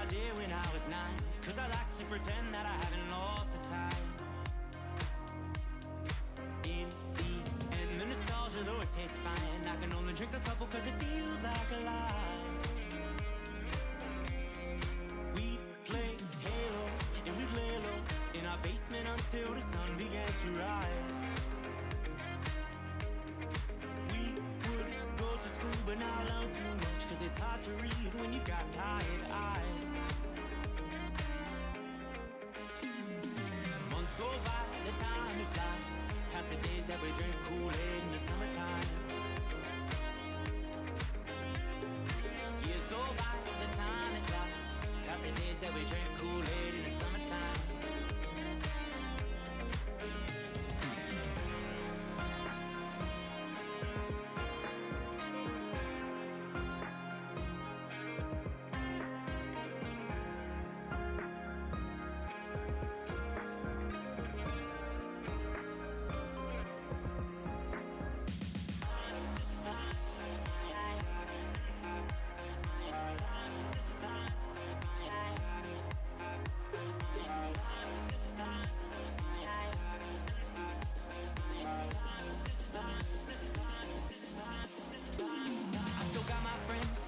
did when I was 9, 'cause I like to pretend that I haven't lost the time. In the end, the nostalgia, though it tastes fine, I can only drink a couple 'cause it feels like a lie. We'd play Halo and we'd lay low in our basement until the sun began to rise. We would go to school but not learn too much, 'cause it's hard to read when you've got tired eyes. Months go by, the time it flies, past the days that we drink Kool-Aid in the summertime. Years go by, the time it flies, past the days that we drink Kool-Aid in the summertime.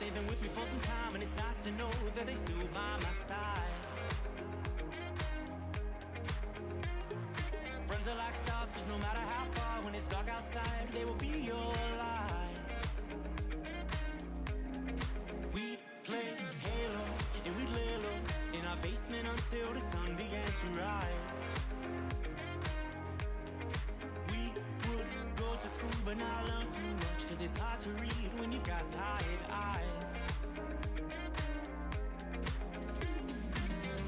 They've been with me for some time, and it's nice to know that they still by my side. Friends are like stars, 'cause no matter how far, when it's dark outside, they will be your light. We'd play Halo and we'd lay low in our basement until the sun began to rise. We would go to school but not learn too much, 'cause it's hard to read when you've got tired eyes.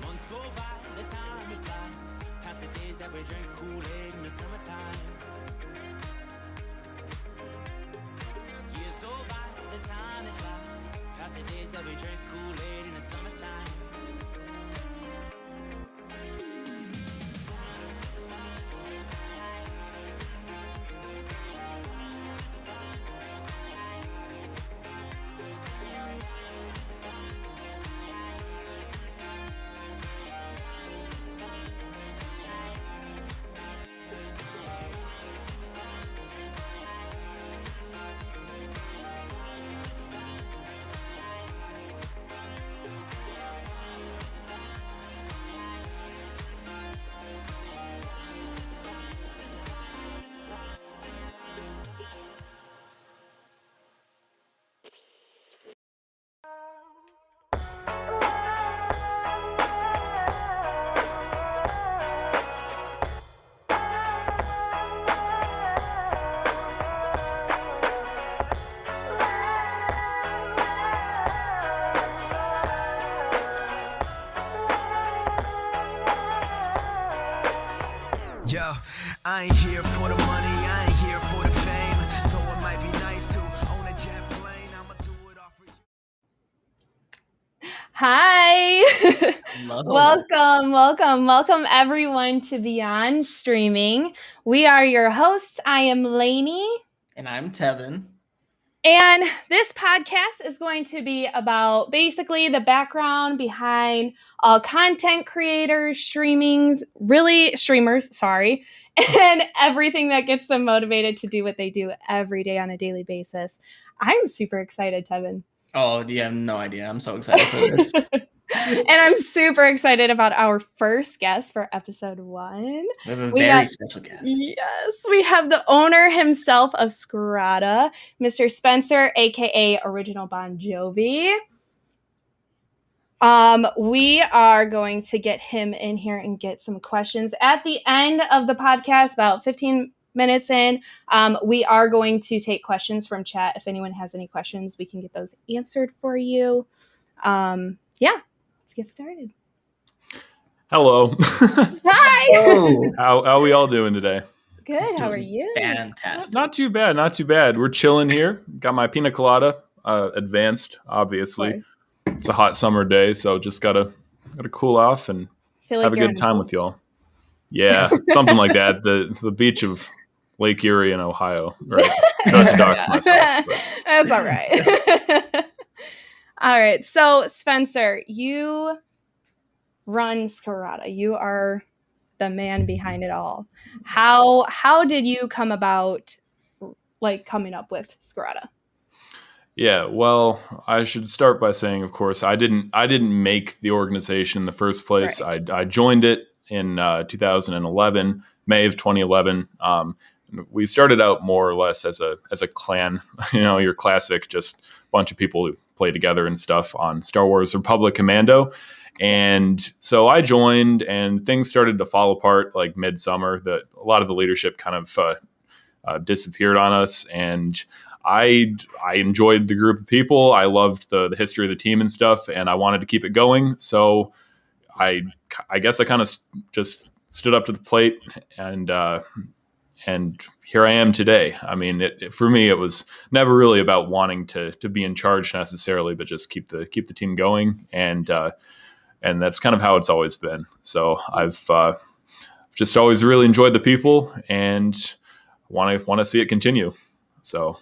Months go by, the time it flies, past the days that we drink Kool-Aid in the summertime. Years go by, the time it flies, past the days that we drink Kool-Aid in the summertime. Yo, I ain't here for the money, I ain't here for the fame. Though it might be nice to own a jet plane, I'ma do it all for you. Hi. Hello. Welcome everyone to Beyond Streaming. We are your hosts. I am Lainie. And I'm Tevin. And this podcast is going to be about basically the background behind all content creators, streamers, and everything that gets them motivated to do what they do every day on a daily basis. I'm super excited, Tevin. Oh, you have no idea. I'm so excited for this. And I'm super excited about our first guest for episode 1. We have a very special guest. Yes, we have the owner himself of Scarada, Mr. Spencer, aka OriginalBonJovi. We are going to get him in here and get some questions at the end of the podcast, about 15 minutes in. We are going to take questions from chat. If anyone has any questions, we can get those answered for you. Let's get started. Hello. Hi. Oh, How are we all doing today? Good. How are you? fantastic. Not too bad. We're chilling here. Got my pina colada, advanced, obviously. It's a hot summer day, so just gotta cool off and have a good time with y'all. Yeah, something like that. The beach of Lake Erie in Ohio, right? Not to dox myself. But. That's all right. All right. So, Spencer, you run Scarada. You are the man behind it all. How did you come about like coming up with Scarada? Yeah, well, I should start by saying, of course, I didn't make the organization in the first place. Right. I joined it in 2011, May of 2011. We started out more or less as a clan, your classic, just bunch of people who play together and stuff on Star Wars Republic Commando. And so I joined, and things started to fall apart like midsummer. A lot of the leadership kind of disappeared on us, and I enjoyed the group of people. I loved the history of the team and stuff, and I wanted to keep it going. So I guess I kind of just stood up to the plate, and here I am today. I mean, for me, it was never really about wanting to be in charge necessarily, but just keep the team going, and that's kind of how it's always been. So I've just always really enjoyed the people, and want to see it continue. So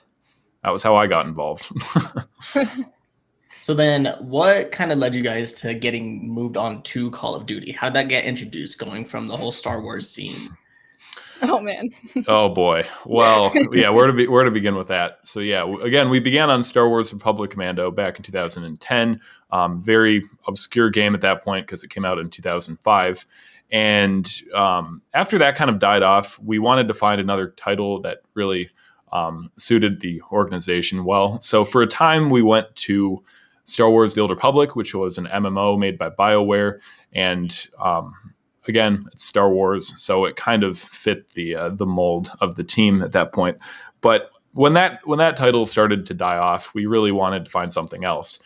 that was how I got involved. So then what kind of led you guys to getting moved on to Call of Duty? How did that get introduced, going from the whole Star Wars scene? Oh man. Oh boy. Well, yeah, where to begin with that? So yeah, again, we began on Star Wars Republic Commando back in 2010. Very obscure game at that point because it came out in 2005. And after that kind of died off, we wanted to find another title that really suited the organization well. So for a time, we went to Star Wars The Old Republic, which was an MMO made by BioWare. And again, it's Star Wars, so it kind of fit the mold of the team at that point. But when that title started to die off, we really wanted to find something else,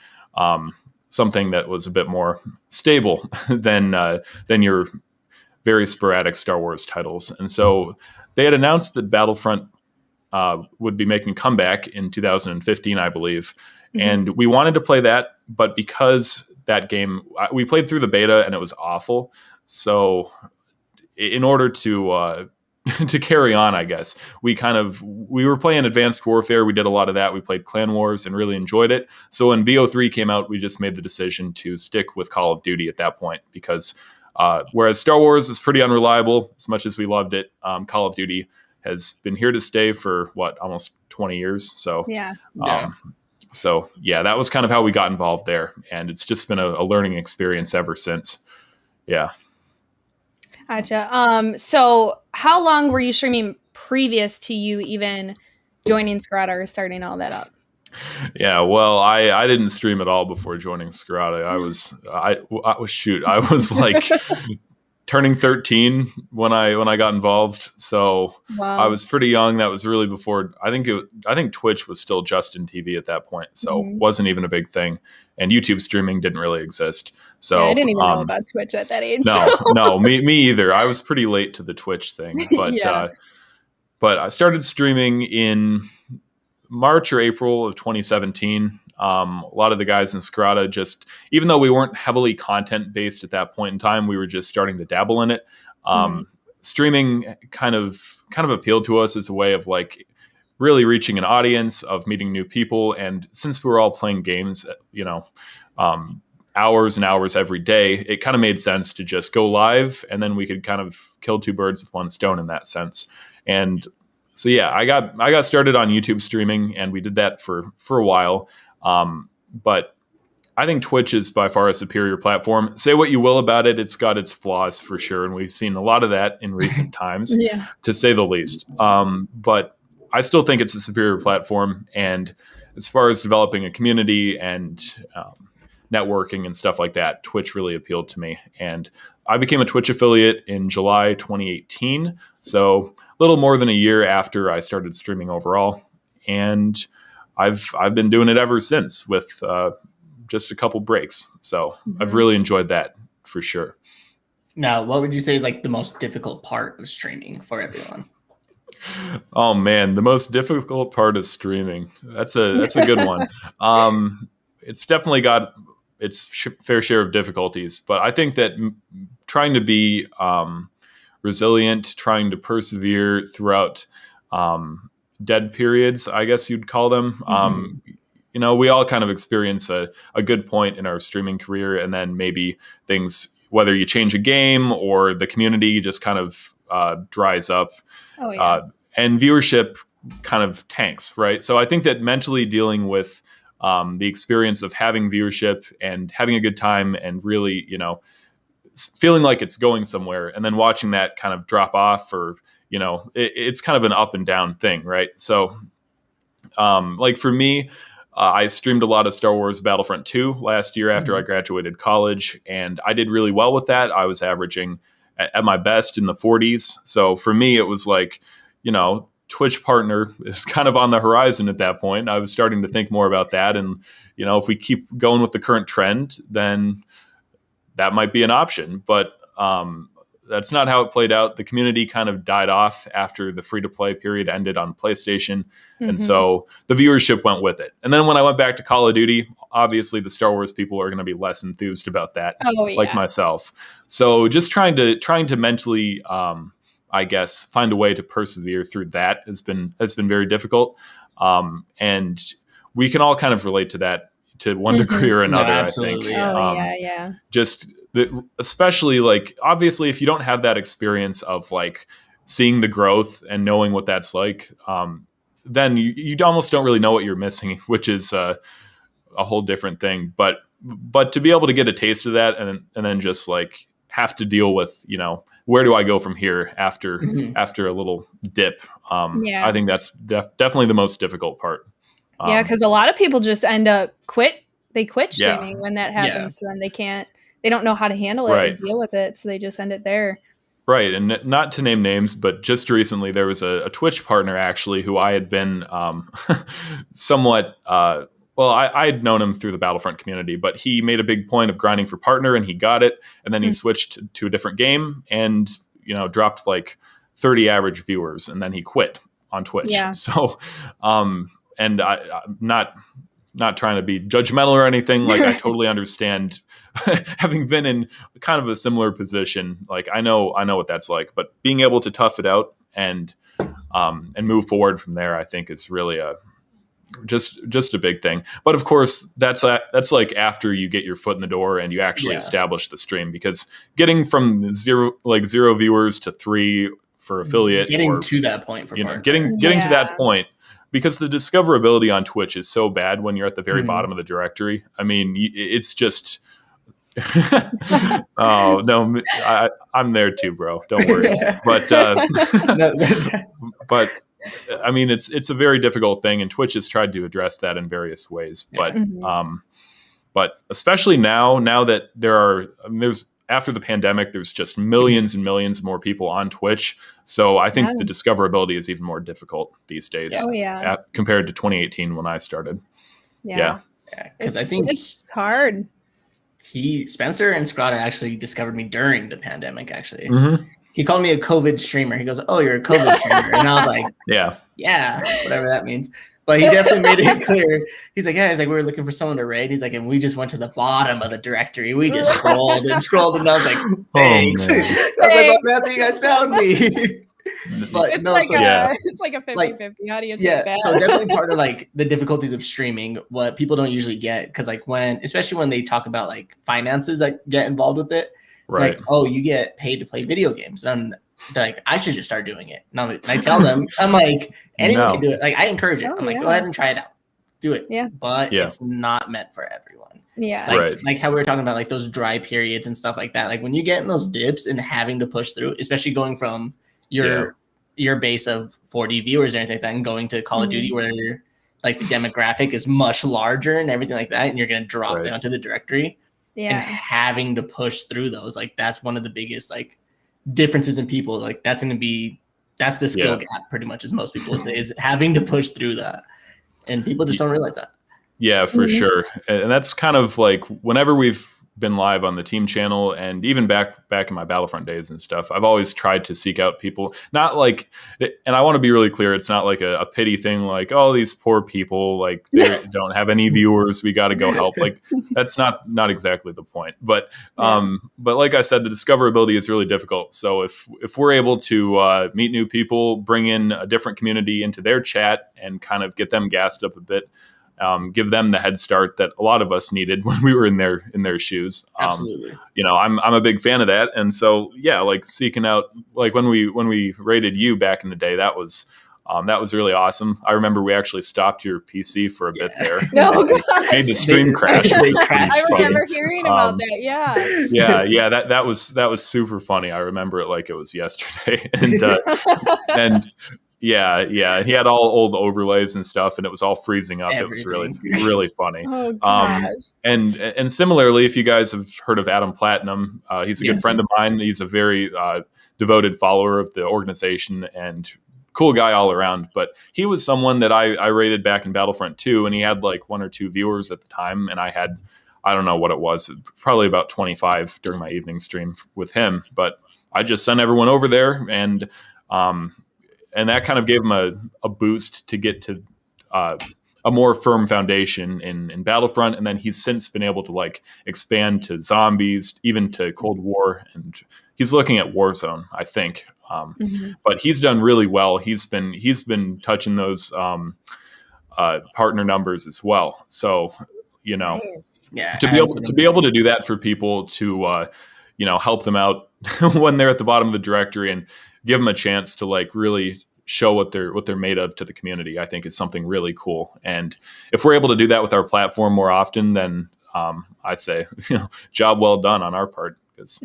something that was a bit more stable than your very sporadic Star Wars titles. And so they had announced that Battlefront would be making a comeback in 2015, I believe. Mm-hmm. And we wanted to play that, but because that game, we played through the beta and it was awful. So in order to to carry on, I guess, we were playing Advanced Warfare. We did a lot of that. We played Clan Wars and really enjoyed it. So when BO3 came out, we just made the decision to stick with Call of Duty at that point, because whereas Star Wars is pretty unreliable, as much as we loved it, Call of Duty has been here to stay for almost 20 years. So yeah. So yeah, that was kind of how we got involved there, and it's just been a learning experience ever since. Yeah. Gotcha. So how long were you streaming previous to you even joining Scarada or starting all that up? Yeah, well, I didn't stream at all before joining Scarada. I was like turning 13 when I got involved. So wow. I was pretty young. That was really before, I think Twitch was still just in TV at that point. So mm-hmm. wasn't even a big thing. And YouTube streaming didn't really exist. So yeah, I didn't even know about Twitch at that age. No, me either. I was pretty late to the Twitch thing, but yeah. But I started streaming in March or April of 2017. A lot of the guys in Scarada, just, even though we weren't heavily content based at that point in time, we were just starting to dabble in it. Streaming kind of appealed to us as a way of like really reaching an audience, of meeting new people. And since we were all playing games, hours and hours every day, it kind of made sense to just go live, and then we could kind of kill two birds with one stone in that sense. And so yeah, I got started on YouTube streaming, and we did that for a while. But I think Twitch is by far a superior platform. Say what you will about it, it's got its flaws for sure, and we've seen a lot of that in recent times, yeah. to say the least. But I still think it's a superior platform, and as far as developing a community and networking and stuff like that, Twitch really appealed to me. And I became a Twitch affiliate in July 2018, so a little more than a year after I started streaming overall. And I've been doing it ever since, with just a couple breaks. So mm-hmm. I've really enjoyed that for sure. Now, what would you say is like the most difficult part of streaming for everyone? Oh man, the most difficult part of streaming. That's a good one. It's definitely got its fair share of difficulties, but I think that trying to be resilient, trying to persevere throughout dead periods, I guess you'd call them. Mm-hmm. we all kind of experience a good point in our streaming career, and then maybe things, whether you change a game or the community just kind of dries up, and viewership kind of tanks, right? So I think that mentally dealing with the experience of having viewership and having a good time and really, feeling like it's going somewhere, and then watching that kind of drop off, or it's kind of an up and down thing, right? So like for me, I streamed a lot of Star Wars Battlefront 2 last year after I graduated college, and I did really well with that. I was averaging at my best in the 40s. So for me, it was like, Twitch partner is kind of on the horizon at that point. I was starting to think more about that. And, if we keep going with the current trend, then that might be an option. But that's not how it played out. The community kind of died off after the free-to-play period ended on PlayStation. And so the viewership went with it. And then when I went back to Call of Duty, obviously the Star Wars people are going to be less enthused about that, like myself. So just trying to mentally, I guess, find a way to persevere through that has been very difficult. And we can all kind of relate to that to one degree or another, I think. Just especially like, obviously, if you don't have that experience of like seeing the growth and knowing what that's like, then you almost don't really know what you're missing, which is a whole different thing. But to be able to get a taste of that and then just like have to deal with, where do I go from here after a little dip? I think that's definitely the most difficult part. Because a lot of people just end up quit streaming when that happens to them. They don't know how to handle it and deal with it, so they just end it there. Right, and not to name names, but just recently there was a Twitch partner actually who I had been somewhat. I had known him through the Battlefront community, but he made a big point of grinding for partner, and he got it, and then he switched to a different game, and dropped like 30 average viewers, and then he quit on Twitch. Yeah. So, and I'm not trying to be judgmental or anything. Like, I totally understand. Having been in kind of a similar position, like I know what that's like, but being able to tough it out and move forward from there, I think is really just a big thing. But of course, that's like after you get your foot in the door and you actually establish the stream, because getting from zero viewers to 3 for affiliate, getting to that point for getting to that point. Because the discoverability on Twitch is so bad when you're at the very bottom of the directory. I mean, it's just... Oh, no, I'm there too, bro. Don't worry. But I mean, it's a very difficult thing, and Twitch has tried to address that in various ways. But especially now that there's after the pandemic, there's just millions and millions more people on Twitch. So I think the discoverability is even more difficult these days compared to 2018 when I started. Yeah. Because I think it's hard. Spencer and Scarada actually discovered me during the pandemic, actually. He called me a COVID streamer. He goes, "Oh, you're a COVID streamer." And I was like, yeah, whatever that means. But he definitely made it clear. He's like, we were looking for someone to raid. He's like, and we just went to the bottom of the directory. We just scrolled, and I was like, thanks. I was like, well, Matthew, you guys found me. But it's like a 50-50. How do you take that? So definitely part of like the difficulties of streaming, what people don't usually get, because like especially when they talk about like finances that get involved with it, right? Like, oh, you get paid to play video games, and they're like, I should just start doing it. And I tell them, I'm like, anyone can do it. Like, I encourage it. I'm like, go ahead and try it out, do it. Yeah, but it's not meant for everyone. Yeah, like how we were talking about like those dry periods and stuff like that. Like when you get in those dips and having to push through, especially going from your base of 40 viewers or anything like that, and going to Call of Duty where like the demographic is much larger and everything like that, and you're gonna drop down to the directory, and having to push through those, like that's one of the biggest like differences in people. Like that's the skill gap, pretty much, as most people would say, is having to push through that, and people just don't realize that. Yeah, for sure. And that's kind of like whenever we've been live on the team channel, and even back in my Battlefront days and stuff, I've always tried to seek out people, not like, and I want to be really clear, it's not like a pity thing, like, oh, these poor people, like they don't have any viewers, we got to go help. Like that's not exactly the point. But like I said, the discoverability is really difficult. So if we're able to meet new people, bring in a different community into their chat and kind of get them gassed up a bit, give them the head start that a lot of us needed when we were in their shoes. Absolutely. I'm a big fan of that. And so, yeah, like seeking out, like when we rated you back in the day, that was really awesome. I remember we actually stopped your PC for a bit there. No, gosh. Made the stream crash. I remember hearing about that. Yeah. That was super funny. I remember it like it was yesterday. And yeah, he had all old overlays and stuff, and it was all freezing up. Everything. It was really, really funny. Oh gosh. And similarly, if you guys have heard of Adam Platinum, he's a good friend of mine. He's a very devoted follower of the organization and cool guy all around. But he was someone that I rated back in Battlefront 2, and he had like 1 or 2 viewers at the time, and I had, I don't know what it was, probably about 25 during my evening stream with him. But I just sent everyone over there, and that kind of gave him a boost to get to a more firm foundation in Battlefront. And then he's since been able to like expand to zombies, even to Cold War, and he's looking at Warzone, I think. But he's done really well. He's been touching those partner numbers as well. So, to be able to do that for people to help them out when they're at the bottom of the directory and give them a chance to like really show what they're made of to the community, I think is something really cool. And if we're able to do that with our platform more often, then I say, job well done on our part, because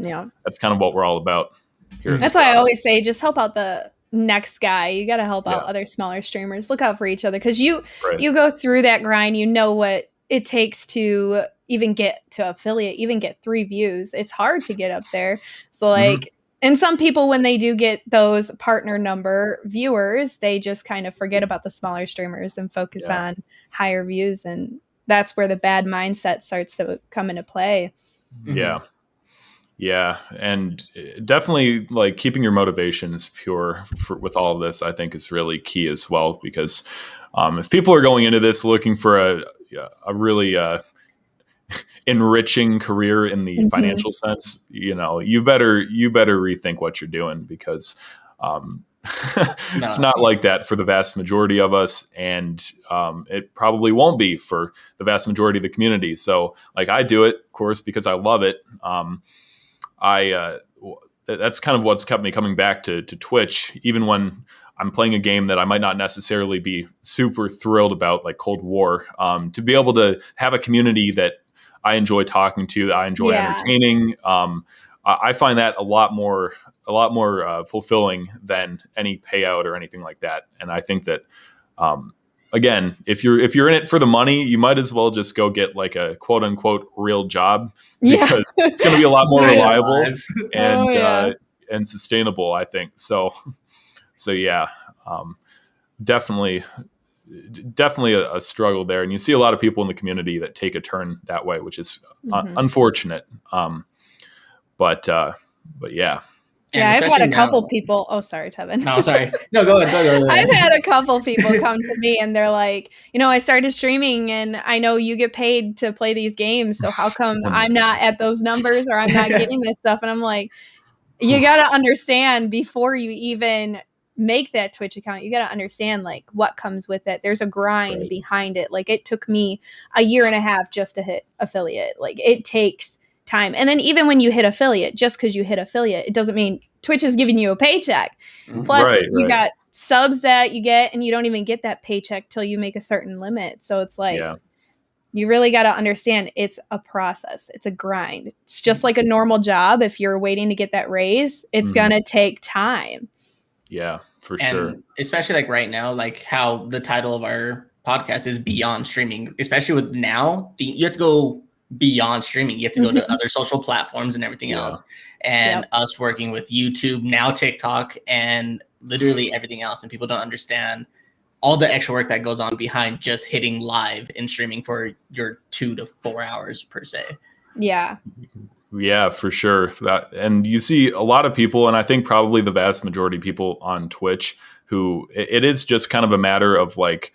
that's kind of what we're all about here. That's why I always say, just help out the next guy. You got to help out other smaller streamers. Look out for each other, because you go through that grind. You know what it takes to even get to affiliate, even get 3 views. It's hard to get up there. So like, and some people, when they do get those partner number viewers, they just kind of forget about the smaller streamers and focus on higher views. And that's where the bad mindset starts to come into play. Yeah. And definitely like keeping your motivations pure with all of this, I think is really key as well, because if people are going into this looking for a really enriching career in the financial sense, you better rethink what you're doing, because it's not like that for the vast majority of us, and it probably won't be for the vast majority of the community. So like, I do it, of course, because I love it. That's kind of what's kept me coming back to Twitch, even when I'm playing a game that I might not necessarily be super thrilled about, like Cold War, to be able to have a community that I enjoy talking to, that I enjoy entertaining. I find that a lot more fulfilling than any payout or anything like that. And I think that, again, if you're in it for the money, you might as well just go get like a quote unquote real job, because it's going to be a lot more reliable and sustainable, I think. So yeah, definitely a struggle there. And you see a lot of people in the community that take a turn that way, which is unfortunate. But yeah. Yeah, I've had a couple people. Oh, sorry, Tevin. No, sorry. No, go ahead. I've had a couple people come to me and they're like, I started streaming and I know you get paid to play these games. So how come I'm not at those numbers, or I'm not getting this stuff? And I'm like, you got to understand, before you even make that Twitch account, you got to understand like what comes with it. There's a grind behind it. Like, it took me a year and a half just to hit affiliate. Like, it takes time. And then even when you hit affiliate, just because you hit affiliate, it doesn't mean Twitch is giving you a paycheck. Plus you got subs that you get, and you don't even get that paycheck till you make a certain limit. So it's like, you really got to understand it's a process. It's a grind. It's just like a normal job. If you're waiting to get that raise, it's going to take time. Yeah, for and sure. Especially like right now, like how the title of our podcast is Beyond Streaming, especially with now, you have to go beyond streaming. You have to go to other social platforms and everything else. And us working with YouTube, now TikTok, and literally everything else. And people don't understand all the extra work that goes on behind just hitting live and streaming for your 2 to 4 hours per se. Yeah, for sure. And you see a lot of people, and I think probably the vast majority of people on Twitch, who it is just kind of a matter of like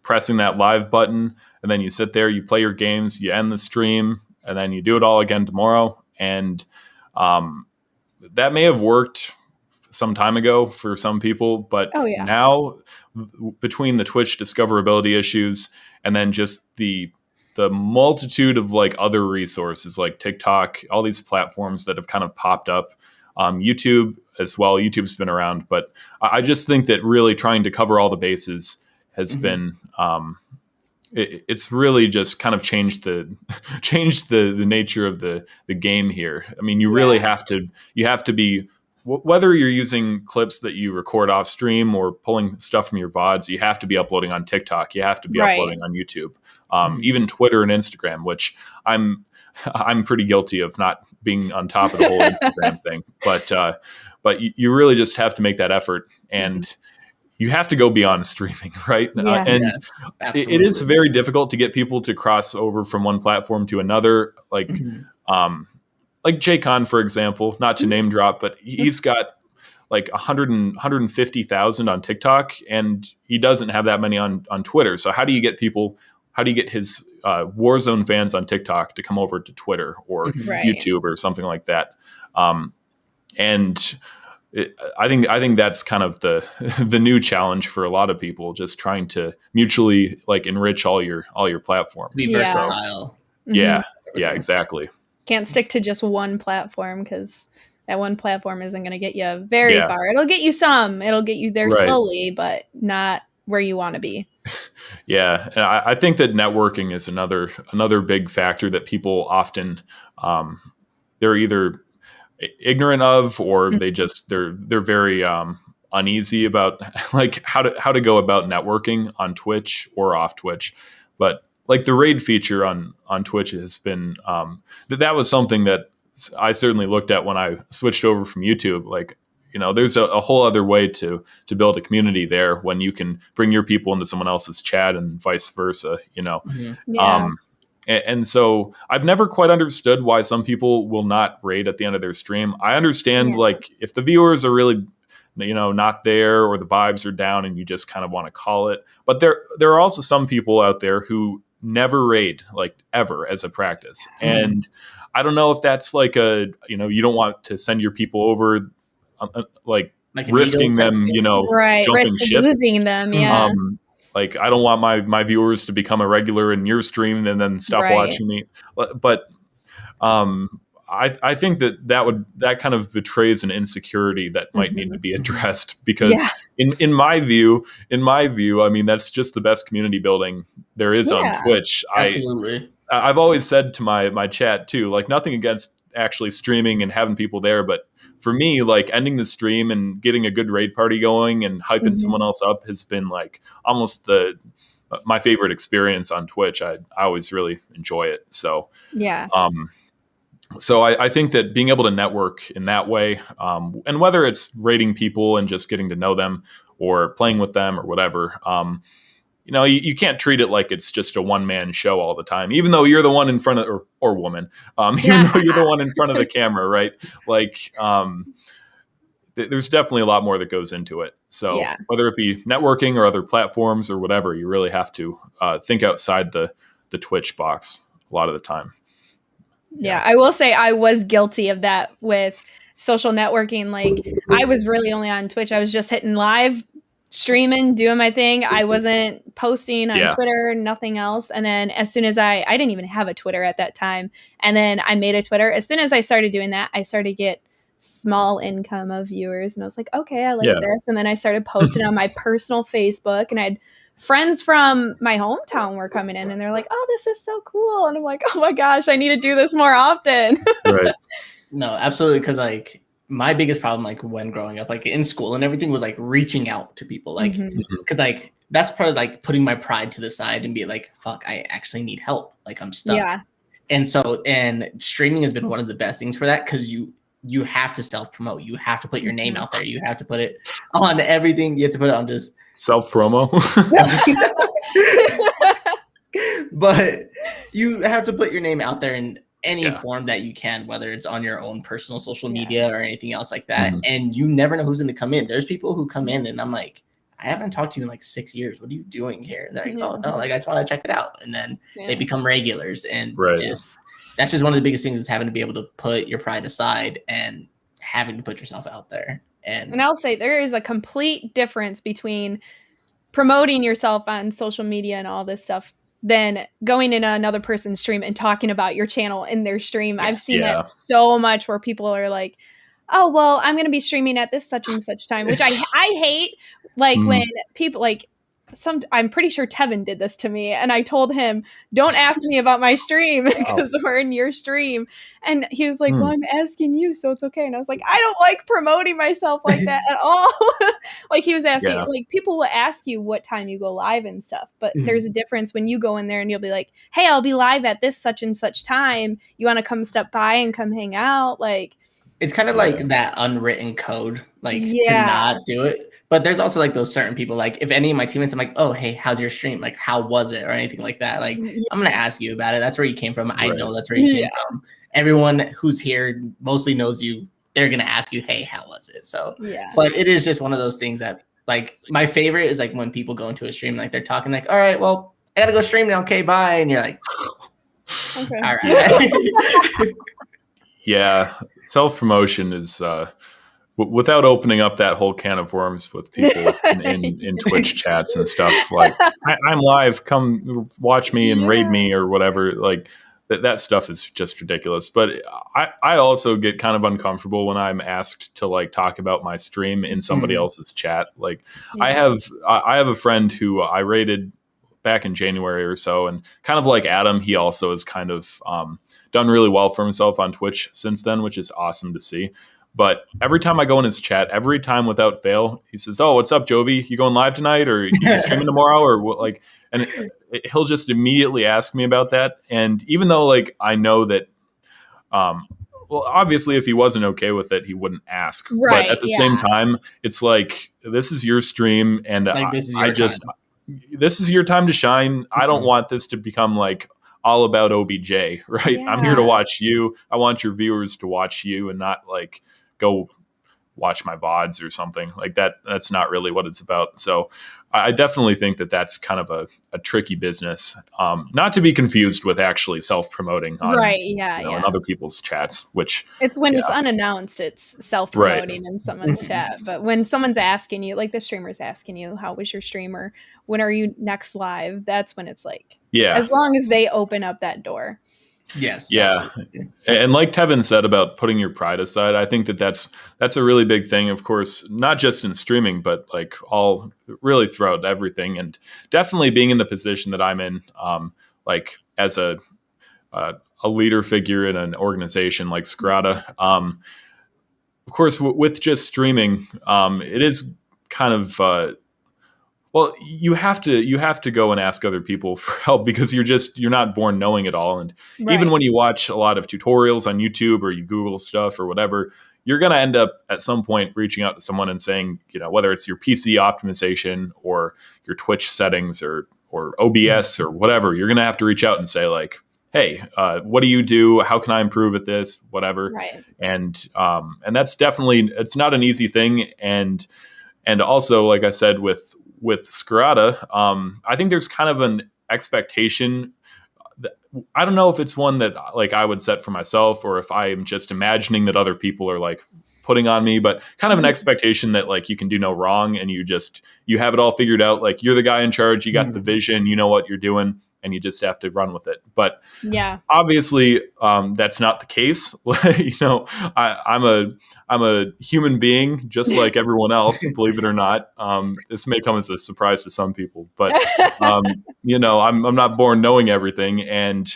pressing that live button, and then you sit there, you play your games, you end the stream, and then you do it all again tomorrow. And that may have worked some time ago for some people, but now between the Twitch discoverability issues and then just the multitude of like other resources like TikTok, all these platforms that have kind of popped up, YouTube as well. YouTube's been around, but I just think that really trying to cover all the bases has been, it's really just kind of changed the nature of the game here. I mean, you really have to be, whether you're using clips that you record off stream or pulling stuff from your VODs, you have to be uploading on TikTok. You have to be uploading on YouTube, even Twitter and Instagram, which I'm pretty guilty of not being on top of the whole Instagram thing. But you really just have to make that effort, and you have to go beyond streaming, right? And it is very difficult to get people to cross over from one platform to another. Like, like Jay Khan, for example, not to name drop, but he's got like 150,000 on TikTok, and he doesn't have that many on Twitter. So how do you get his Warzone fans on TikTok to come over to Twitter or YouTube or something like that? I think that's kind of the new challenge for a lot of people, just trying to mutually like enrich all your platforms. Be versatile. Yeah, exactly. Can't stick to just one platform, because that one platform isn't going to get you very far. It'll get you some. It'll get you there slowly, but not where you want to be. Yeah, and I think that networking is another big factor that people often they're either ignorant of, or they're very uneasy about like how to go about networking on Twitch or off Twitch. But like the raid feature on Twitch has been that was something that I certainly looked at when I switched over from YouTube. Like, you know, there's a whole other way to build a community there when you can bring your people into someone else's chat and vice versa, you know. And so I've never quite understood why some people will not raid at the end of their stream. I understand like if the viewers are really, you know, not there, or the vibes are down and you just kind of want to call it. But there are also some people out there who never raid, like ever, as a practice. And I don't know if that's like you don't want to send your people over like risking them, you know, jumping ship, losing them. Like, I don't want my viewers to become a regular in your stream and then stop watching me. But I think that kind of betrays an insecurity that might need to be addressed, because in my view, I mean, that's just the best community building there is on Twitch. Absolutely. I've always said to my chat too, like, nothing against actually streaming and having people there, but for me, like, ending the stream and getting a good raid party going and hyping someone else up has been like almost my favorite experience on Twitch. I always really enjoy it. So so I think that being able to network in that way, and whether it's raiding people and just getting to know them or playing with them or whatever, you know, you can't treat it like it's just a one-man show all the time, even though you're the one in front of, or woman, even though you're the one in front of the camera, right? Like, there's definitely a lot more that goes into it. So whether it be networking or other platforms or whatever, you really have to think outside the Twitch box a lot of the time. Yeah, I will say I was guilty of that with social networking. Like, I was really only on Twitch. I was just hitting live, streaming, doing my thing. I wasn't posting on Twitter, nothing else. And then as soon as I didn't even have a Twitter at that time. And then I made a Twitter. As soon as I started doing that, I started to get small income of viewers. And I was like, okay, I like this. And then I started posting on my personal Facebook, and I had friends from my hometown were coming in, and they're like, oh, this is so cool. And I'm like, oh my gosh, I need to do this more often. Right. No, absolutely. Cause like, my biggest problem, like when growing up, like in school and everything, was like reaching out to people, like, because like that's part of like putting my pride to the side and be like, fuck, I actually need help. Like, I'm stuck. Yeah. And so, and streaming has been one of the best things for that, because you have to self-promote. You have to put your name out there. You have to put it on everything. You have to put it on just self-promo. But you have to put your name out there in any form that you can, whether it's on your own personal social media or anything else like that. And you never know who's going to come in. There's people who come in and I'm like, I haven't talked to you in like 6 years. What are you doing here? And they're like, oh no, like I just want to check it out. And then they become regulars. And that's just one of the biggest things, is having to be able to put your pride aside and having to put yourself out there. And I'll say there is a complete difference between promoting yourself on social media and all this stuff than going into another person's stream and talking about your channel in their stream. Yes, I've seen that so much where people are like, oh, well, I'm going to be streaming at this such and such time, which I hate. Like when people like I'm pretty sure Tevin did this to me, and I told him, don't ask me about my stream because we're in your stream. And he was like, well, I'm asking you, so it's okay. And I was like, I don't like promoting myself like that at all. Like he was asking, like people will ask you what time you go live and stuff, but there's a difference when you go in there and you'll be like, hey, I'll be live at this such and such time. You want to come step by and come hang out? Like, it's kind of like that unwritten code, like to not do it. But there's also like those certain people, like if any of my teammates, I'm like, oh, hey, how's your stream? Like, how was it? Or anything like that. Like, I'm going to ask you about it. That's where you came from. I know that's where you came from. Everyone who's here mostly knows you. They're going to ask you, hey, how was it? So, but it is just one of those things that, like, my favorite is like when people go into a stream, like they're talking like, all right, well, I got to go stream now. Okay, bye. And you're like, okay. All right. Yeah. Self-promotion is, without opening up that whole can of worms with people in Twitch chats and stuff, like I'm live, come watch me and raid me or whatever. Like that stuff is just ridiculous. But I also get kind of uncomfortable when I'm asked to like talk about my stream in somebody else's chat. Like I have a friend who I raided back in January or so, and kind of like Adam, he also has kind of done really well for himself on Twitch since then, which is awesome to see. But every time I go in his chat, every time without fail, he says, "Oh, what's up, Jovi? You going live tonight, or you streaming tomorrow, or what?" Like, and he'll just immediately ask me about that. And even though, like, I know that, well, obviously, if he wasn't okay with it, he wouldn't ask. Right, but at the same time, it's like, this is your stream, and like, this is your time to shine. I don't want this to become like all about OBJ, right? I'm here to watch you. I want your viewers to watch you and not like go watch my VODs or something like that. That's not really what it's about. So I definitely think that that's kind of a tricky business, not to be confused with actually self-promoting on, in other people's chats, which it's when it's unannounced, it's self-promoting in someone's chat. But when someone's asking you, like the streamer's asking you, how was your stream, or when are you next live? That's when it's like, as long as they open up that door. Yes. Yeah. Absolutely. And like Tevin said about putting your pride aside, I think that that's a really big thing, of course, not just in streaming, but like all really throughout everything. And definitely being in the position that I'm in, like as a leader figure in an organization like Scarada. Of course, with just streaming, it is kind of, well, you have to go and ask other people for help because you're not born knowing it all. And even when you watch a lot of tutorials on YouTube or you Google stuff or whatever, you're going to end up at some point reaching out to someone and saying, you know, whether it's your PC optimization or your Twitch settings or OBS or whatever, you're going to have to reach out and say like, hey, what do you do? How can I improve at this? Whatever. Right. And that's definitely, it's not an easy thing. And also, like I said, with Scarada, I think there's kind of an expectation that, I don't know if it's one that like I would set for myself or if I am just imagining that other people are like putting on me, but kind of an expectation that like you can do no wrong and you have it all figured out. Like you're the guy in charge, you got the vision, you know what you're doing, and you just have to run with it. But obviously that's not the case. You know, I'm a human being just like everyone else, believe it or not. This may come as a surprise to some people, but you know, I'm not born knowing everything, and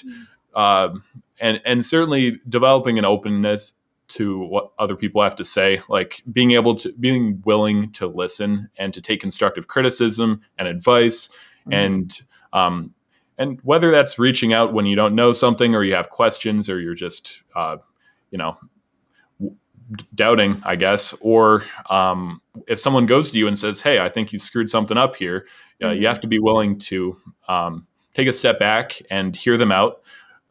certainly developing an openness to what other people have to say, like being willing to listen and to take constructive criticism and advice, and whether that's reaching out when you don't know something or you have questions or you're just, you know, doubting, I guess, or if someone goes to you and says, hey, I think you screwed something up here, you have to be willing to take a step back and hear them out.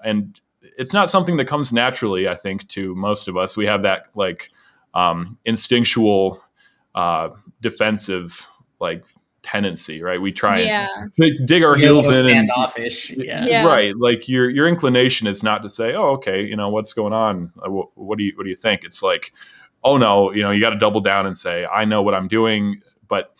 And it's not something that comes naturally, I think, to most of us. We have that like instinctual defensive like tendency, right? We try and dig our heels in standoffish. Right. Like your inclination is not to say, oh, okay, you know, what's going on? What do you think? It's like, oh no, you got to double down and say, I know what I'm doing. But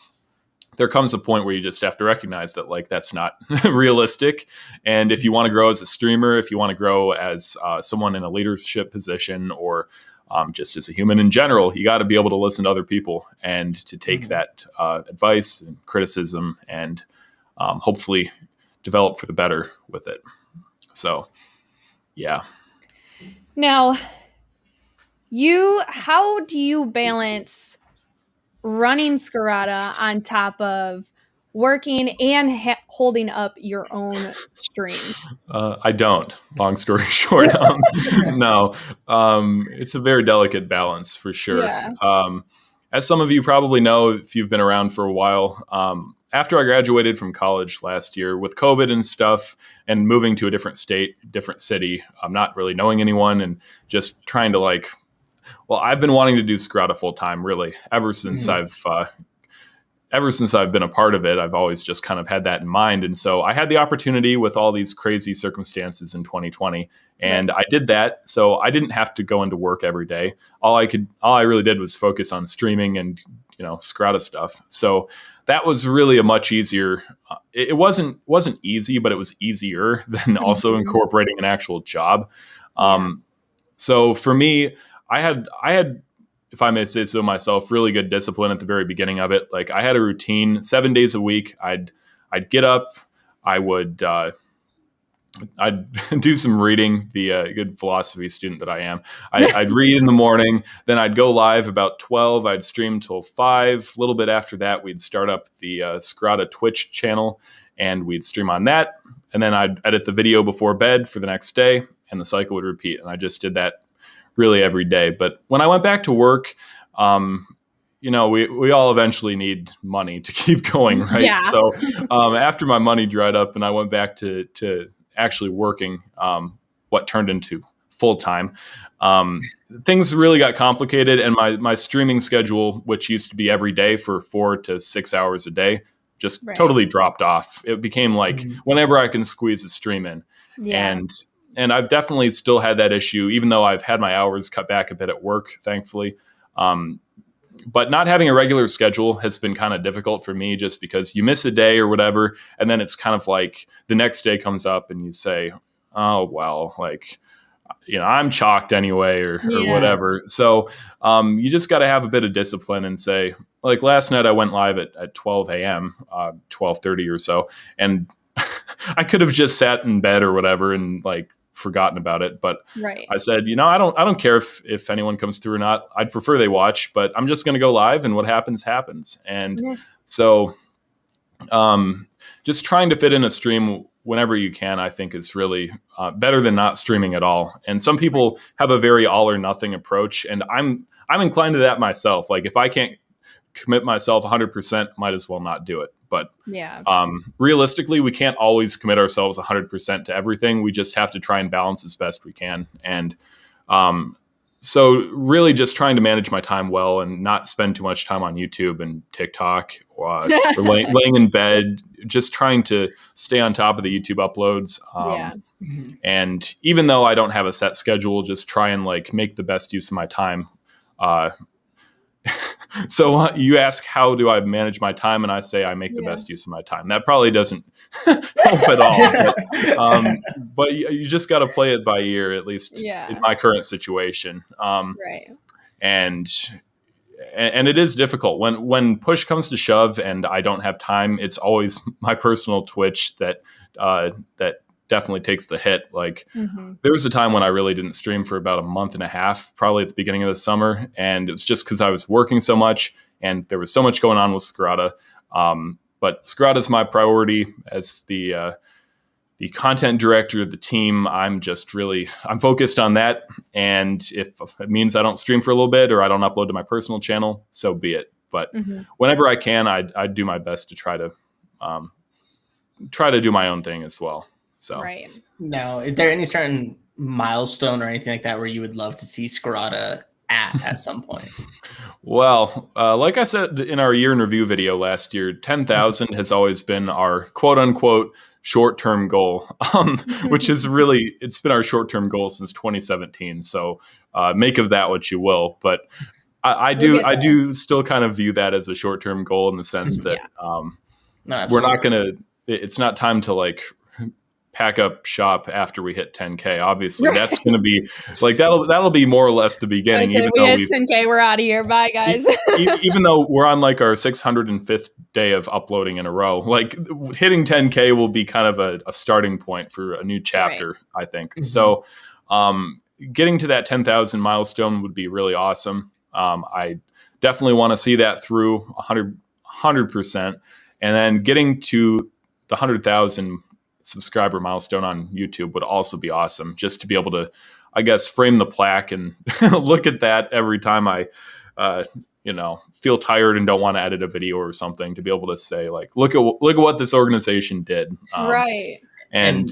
there comes a point where you just have to recognize that like that's not realistic. And if you want to grow as a streamer, if you want to grow as someone in a leadership position, or just as a human in general, you got to be able to listen to other people and to take that advice and criticism and hopefully develop for the better with it. So, yeah. Now, how do you balance running Scarada on top of working and holding up your own stream? I don't. Long story short, no. It's a very delicate balance for sure. Yeah. As some of you probably know, if you've been around for a while, after I graduated from college last year with COVID and stuff and moving to a different state, different city, I'm not really knowing anyone and just trying to I've been wanting to do Scarada full time really ever since I've been a part of it. I've always just kind of had that in mind. And so I had the opportunity with all these crazy circumstances in 2020 and I did that. So I didn't have to go into work every day. All I really did was focus on streaming and, Scarada stuff. So that was really a much easier. It wasn't easy, but it was easier than also incorporating an actual job. So for me, I had, if I may say so myself, really good discipline at the very beginning of it. Like I had a routine 7 days a week. I'd get up, I'd do some reading, the good philosophy student that I am. I'd read in the morning, then I'd go live about 12. I'd stream till 5. A little bit after that, we'd start up the Scarada Twitch channel and we'd stream on that. And then I'd edit the video before bed for the next day and the cycle would repeat. And I just did that really every day. But when I went back to work, we all eventually need money to keep going, right? Yeah. So after my money dried up and I went back to actually working what turned into full time, things really got complicated. And my streaming schedule, which used to be every day for 4 to 6 hours a day, just totally dropped off. It became like whenever I can squeeze a stream in. Yeah. And I've definitely still had that issue, even though I've had my hours cut back a bit at work, thankfully. But not having a regular schedule has been kind of difficult for me just because you miss a day or whatever. And then it's kind of like the next day comes up and you say, oh, well, I'm chalked anyway or whatever. So you just got to have a bit of discipline and say, like last night I went live at 12 a.m., 12:30 or so. And I could have just sat in bed or whatever and forgotten about it. But I said, I don't care if anyone comes through or not. I'd prefer they watch, but I'm just going to go live and what happens, happens. And so just trying to fit in a stream whenever you can, I think is really better than not streaming at all. And some people have a very all or nothing approach. And I'm inclined to that myself. Like if I can't commit myself 100%, might as well not do it. But realistically, we can't always commit ourselves 100% to everything. We just have to try and balance as best we can. And so really just trying to manage my time well and not spend too much time on YouTube and TikTok or laying in bed, just trying to stay on top of the YouTube uploads. And even though I don't have a set schedule, just try and make the best use of my time. So you ask, how do I manage my time? And I say, I make the best use of my time. That probably doesn't help at all. But you just got to play it by ear, at least in my current situation. And it is difficult when push comes to shove and I don't have time. It's always my personal Twitch that definitely takes the hit. There was a time when I really didn't stream for about a month and a half, probably at the beginning of the summer. And it was just because I was working so much and there was so much going on with Scarada. But Scarada is my priority as the content director of the team. I'm focused on that. And if it means I don't stream for a little bit or I don't upload to my personal channel, so be it. But whenever I can, I do my best to try to do my own thing as well. So now, is there any certain milestone or anything like that where you would love to see Scarada at some point? Well, like I said in our year in review video last year, 10,000 has always been our quote unquote short-term goal, which is really, it's been our short-term goal since 2017. So make of that what you will. But I do still kind of view that as a short-term goal in the sense that we're not going to, it's not time to like pack up shop after we hit 10K. Obviously, that's going to be like that'll be more or less the beginning. Okay, even we though hit 10K, we're out of here. Bye, guys. Even though we're on like our 605th day of uploading in a row, like hitting 10K will be kind of a starting point for a new chapter, right. I think. Mm-hmm. So, getting to that 10,000 milestone would be really awesome. I definitely want to see that through 100%, and then getting to the 100,000 subscriber milestone on YouTube would also be awesome, just to be able to, I guess, frame the plaque and look at that every time I, feel tired and don't want to edit a video or something, to be able to say like, look at what this organization did. Right. And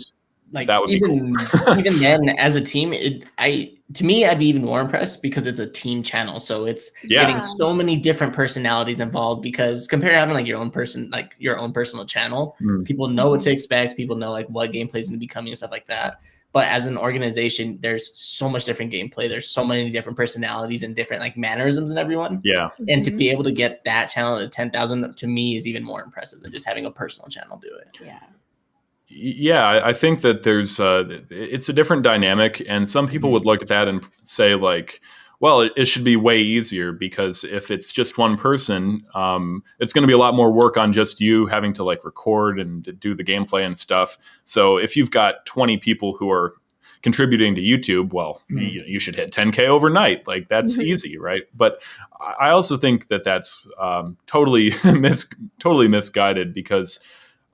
like that would be cool. Even then, as a team, to me, I'd be even more impressed because it's a team channel. So it's getting so many different personalities involved, because compared to having like your own personal channel, people know what to expect. People know like what gameplay is going to be coming and stuff like that. But as an organization, there's so much different gameplay. There's so many different personalities and different like mannerisms in everyone. Yeah. And to be able to get that channel to 10,000 to me is even more impressive than just having a personal channel do it. Yeah. Yeah, I think that there's it's a different dynamic, and some people would look at that and say like, well, it should be way easier, because if it's just one person, it's going to be a lot more work on just you having to like record and do the gameplay and stuff. So if you've got 20 people who are contributing to YouTube, well, you should hit 10K overnight. Like that's easy, right? But I also think that that's totally misguided, because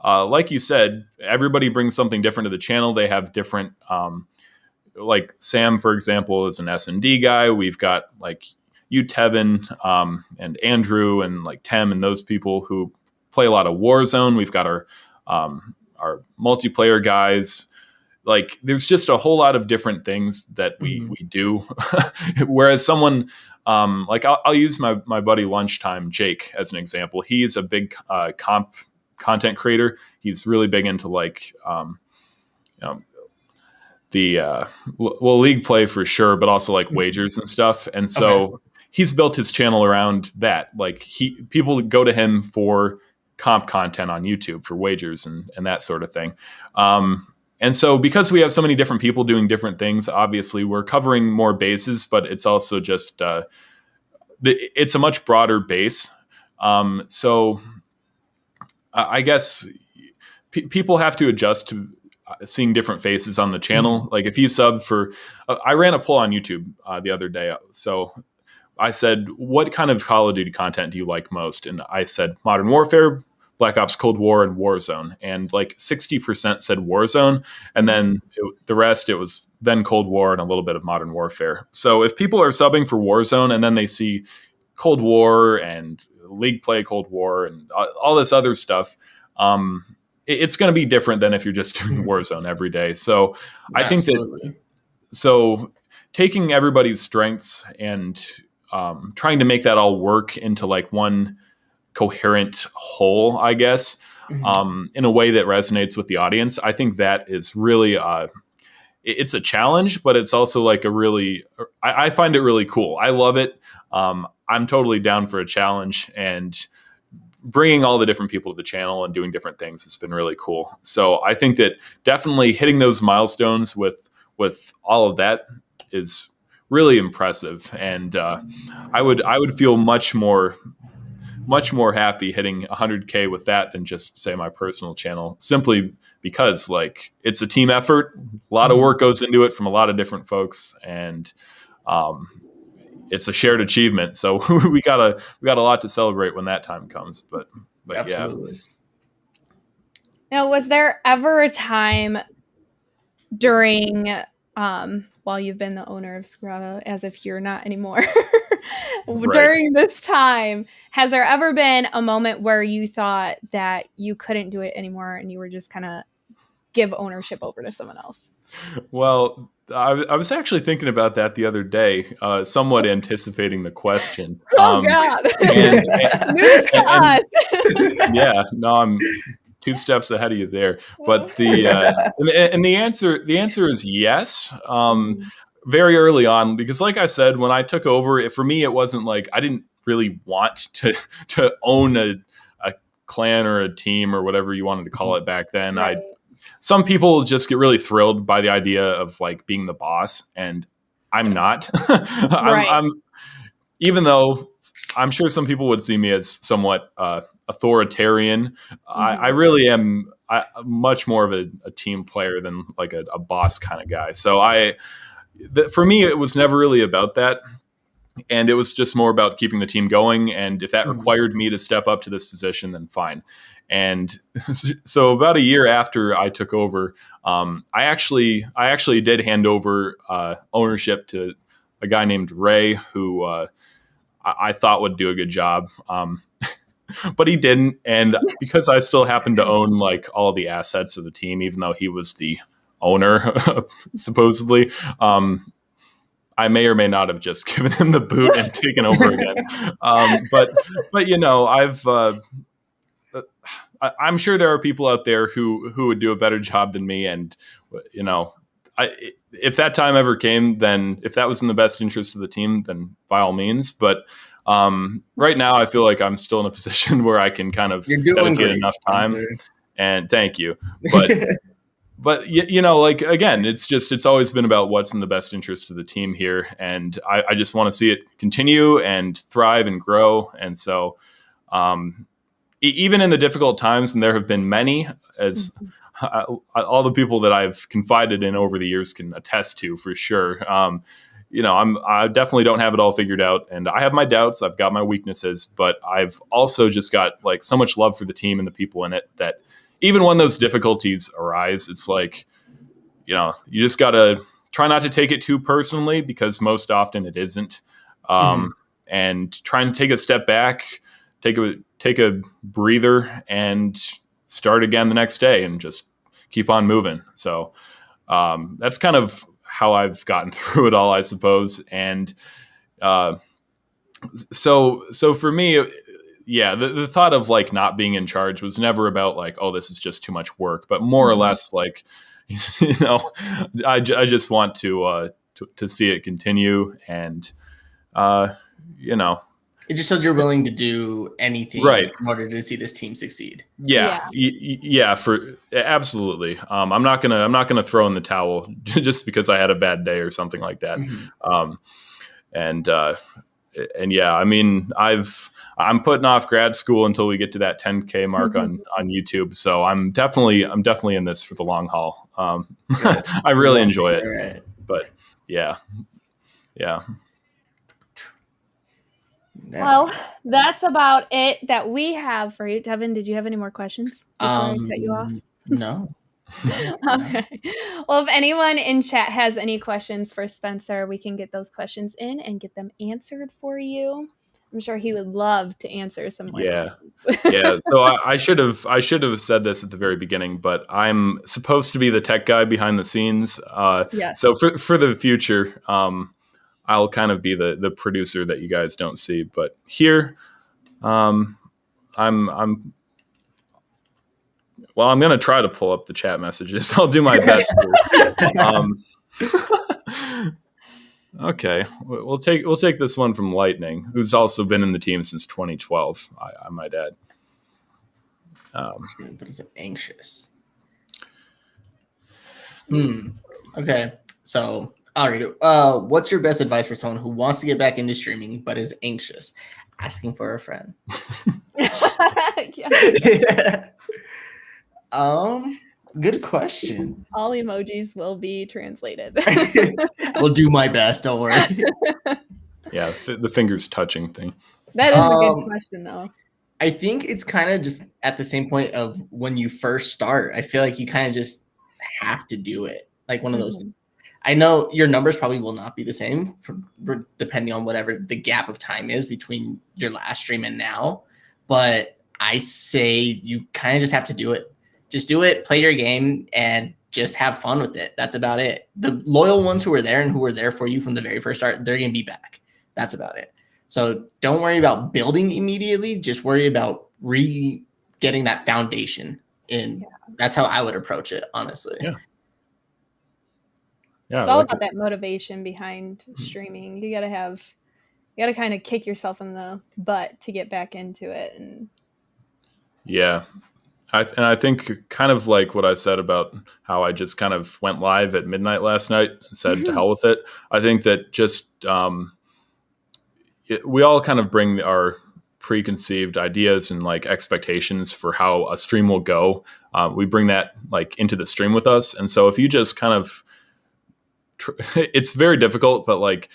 like you said, everybody brings something different to the channel. They have different, like Sam, for example, is an S&D guy. We've got like you, Tevin, and Andrew, and like Tem, and those people who play a lot of Warzone. We've got our multiplayer guys. Like there's just a whole lot of different things that we do. Whereas someone like I'll use my buddy Lunchtime, Jake, as an example. He's a big content creator. He's really big into like the league play for sure, but also like wagers and stuff. And so he's built his channel around that. Like people go to him for comp content on YouTube for wagers and that sort of thing. And so because we have so many different people doing different things, obviously we're covering more bases, but it's also just it's a much broader base. So I guess people have to adjust to seeing different faces on the channel. Like if you sub for, I ran a poll on YouTube the other day. So I said, what kind of Call of Duty content do you like most? And I said Modern Warfare, Black Ops Cold War, and Warzone. And like 60% said Warzone. And then the rest, it was then Cold War and a little bit of Modern Warfare. So if people are subbing for Warzone and then they see Cold War and League play Cold War and all this other stuff, it's going to be different than if you're just doing Warzone every day. So I think that taking everybody's strengths and trying to make that all work into like one coherent whole, I guess, in a way that resonates with the audience, I think that is really it's a challenge, but it's also like I find it really cool. I love it. I'm totally down for a challenge, and bringing all the different people to the channel and doing different things has been really cool. So I think that definitely hitting those milestones with all of that is really impressive. And I would feel much more happy hitting 100K with that than just say my personal channel, simply because like it's a team effort. A lot of work goes into it from a lot of different folks, and it's a shared achievement. So we got a lot to celebrate when that time comes. But absolutely. Yeah. Now, was there ever a time during while you've been the owner of Scarada, as if you're not anymore, during this time, has there ever been a moment where you thought that you couldn't do it anymore and you were just kind of give ownership over to someone else? Well, I was actually thinking about that the other day, somewhat anticipating the question. Oh, God. News to us. Yeah, no, I'm 2 steps ahead of you there. But the answer is yes. very early on, because like I said, when I took over, for me, it wasn't like I didn't really want to own a clan or a team or whatever you wanted to call it back then. Right. Some people just get really thrilled by the idea of like being the boss, and I'm not. I'm even though I'm sure some people would see me as somewhat authoritarian. I really am much more of a team player than like a boss kind of guy. So for me, it was never really about that. And it was just more about keeping the team going. And if that required me to step up to this position, then fine. And so about a year after I took over, I actually did hand over ownership to a guy named Ray, who I thought would do a good job. But he didn't. And because I still happened to own like all of the assets of the team, even though he was the owner, supposedly, I may or may not have just given him the boot and taken over again. But you know, I'm sure there are people out there who would do a better job than me. And, you know, if that time ever came, then if that was in the best interest of the team, then by all means. But right now, I feel like I'm still in a position where I can kind of dedicate enough time. Spencer. And thank you. But you know, like, again, it's always been about what's in the best interest of the team here. And I just want to see it continue and thrive and grow. And so even in the difficult times, and there have been many, as all the people that I've confided in over the years can attest to for sure. You know, I definitely don't have it all figured out, and I have my doubts. I've got my weaknesses, but I've also just got like so much love for the team and the people in it that even when those difficulties arise, it's like, you know, you just got to try not to take it too personally, because most often it isn't. And try and take a step back, take a breather, and start again the next day and just keep on moving. So that's kind of how I've gotten through it all, I suppose. And so for me, yeah, the thought of like not being in charge was never about like, oh, this is just too much work, but more or less like, you know, I just want to see it continue. And, you know, it just shows you're willing to do anything in order to see this team succeed. Yeah. Absolutely. I'm not gonna throw in the towel just because I had a bad day or something like that. And yeah, I mean, I'm putting off grad school until we get to that 10K mark on YouTube. So I'm definitely in this for the long haul. I really enjoy it. Right. But yeah. Well, that's about it that we have for you. Tevin, did you have any more questions before I cut you off? No. Okay. Well, if anyone in chat has any questions for Spencer, we can get those questions in and get them answered for you. I'm sure he would love to answer some more. Yeah. So I should have said this at the very beginning, but I'm supposed to be the tech guy behind the scenes. Yes. So for the future, I'll kind of be the producer that you guys don't see. But here, I'm going to try to pull up the chat messages. I'll do my best. Okay, we'll take this one from Lightning, who's also been in the team since 2012. I might add. But is it anxious? Okay, so I'll read it. What's your best advice for someone who wants to get back into streaming but is anxious? Asking for a friend. Good question. All emojis will be translated. I'll do my best. Don't worry. Yeah, the fingers touching thing. That is a good question, though. I think it's kind of just at the same point of when you first start. I feel like you kind of just have to do it. Like one of those. I know your numbers probably will not be the same depending on whatever the gap of time is between your last stream and now. But I say you kind of just have to do it. Just do it, play your game, and just have fun with it. That's about it. The loyal ones who were there and who were there for you from the very first start, they're going to be back. That's about it. So don't worry about building immediately. Just worry about getting that foundation in. Yeah. That's how I would approach it, honestly. Yeah. Yeah, it's all about that motivation behind streaming. You gotta kind of kick yourself in the butt to get back into it. And yeah, I think kind of like what I said about how I just kind of went live at midnight last night and said to hell with it. I think that just we all kind of bring our preconceived ideas and like expectations for how a stream will go. We bring that like into the stream with us, and so if you just kind of, it's very difficult, but like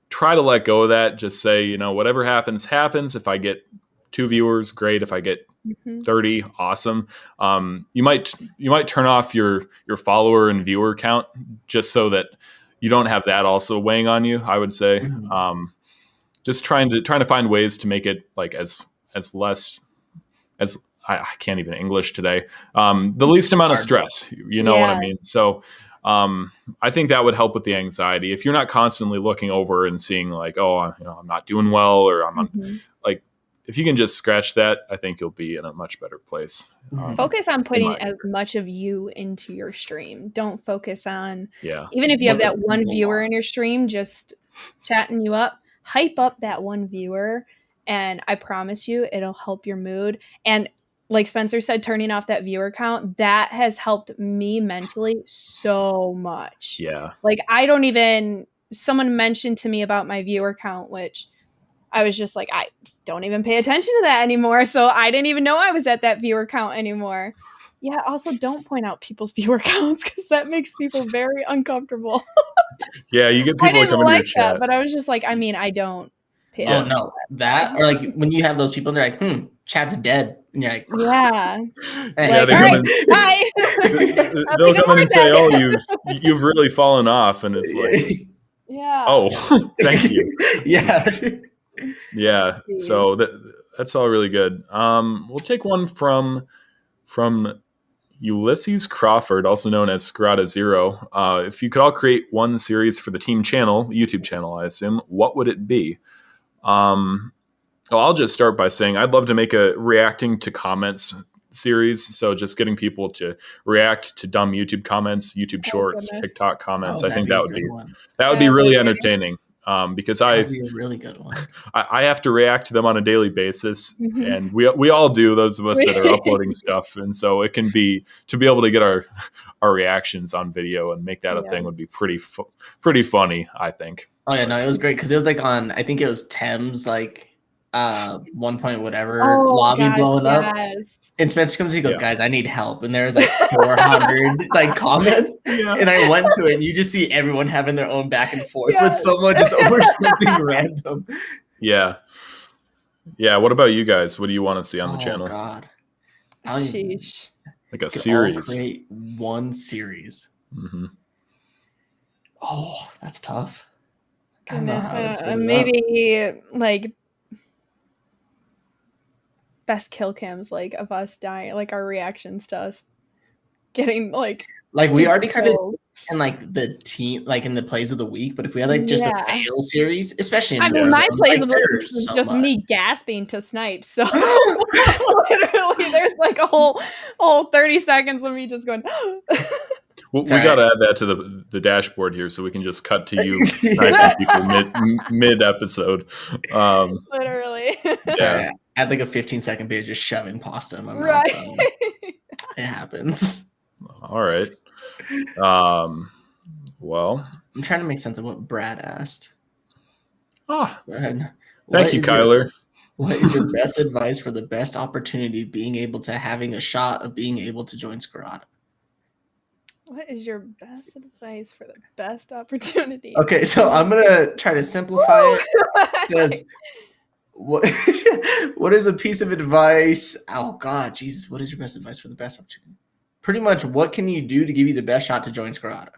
try to let go of that. Just say, you know, whatever happens, happens. If I get 2 viewers, great. If I get 30, awesome. You might turn off your follower and viewer count just so that you don't have that also weighing on you, I would say. Just trying to find ways to make it like as less as I can't even English today. The least amount of stress, you know what I mean? So I think that would help with the anxiety. If you're not constantly looking over and seeing like, oh, you know, I'm not doing well, or like, if you can just scratch that, I think you'll be in a much better place. Focus on putting as much of you into your stream. Don't focus on, even if you have that one viewer in your stream, just chatting you up, hype up that one viewer. And I promise you, it'll help your mood. And like Spencer said, turning off that viewer count, that has helped me mentally so much. Yeah. Like someone mentioned to me about my viewer count, which I was just like, I don't even pay attention to that anymore. So I didn't even know I was at that viewer count anymore. Yeah. Also, don't point out people's viewer counts because that makes people very uncomfortable. Yeah, you get people coming to your chat, but I was just like, I mean, I don't pay attention. Oh no, that or like when you have those people, they're like, chat's dead, and you're like, yeah. Hey. Like, all right, bye. They'll come in and say, oh, you've really fallen off, and it's like, yeah. Oh, thank you. Yeah. Yeah. So that's all really good. We'll take one from Ulysses Crawford, also known as Scarada Zero. If you could all create one series for the team channel, YouTube channel, I assume, what would it be? Well, I'll just start by saying I'd love to make a reacting to comments series. So just getting people to react to dumb YouTube comments, YouTube shorts, TikTok comments. I think that would be really entertaining. Because that'd be a really good one. I have to react to them on a daily basis, and we all do, those of us that are uploading stuff, and so it can be to be able to get our reactions on video and make that a thing would be pretty funny, I think. Oh yeah, no, it was great because it was like on, I think it was Thames, like 1 point whatever lobby blowing up, and Spencer comes, he goes, guys, I need help, and there's like 400 like comments, and I went to it, and you just see everyone having their own back and forth with someone just over something random. Yeah. What about you guys? What do you want to see on the channel? God, sheesh. Like a series. Create one series. Oh, that's tough. I don't know how maybe like best kill cams, like of us dying, like our reactions to us getting like we already kind of in like the team, like in the plays of the week, but if we had like just a fail series, especially in my plays of the week is just me gasping to snipe, so literally there's like a whole 30 seconds of me just going we got to add that to the dashboard here so we can just cut to you sniping people mid episode. Literally. Yeah. Add like a 15-second video just shoving pasta in my mouth. So it happens. All right. Well, I'm trying to make sense of what Brad asked. Thank you, Kyler. What is your best advice for the best opportunity having a shot of being able to join Scarada? What is your best advice for the best opportunity? Okay, so I'm gonna try to simplify it. Because what is a piece of advice? Oh God, Jesus! What is your best advice for the best opportunity? Pretty much, what can you do to give you the best shot to join Scarada?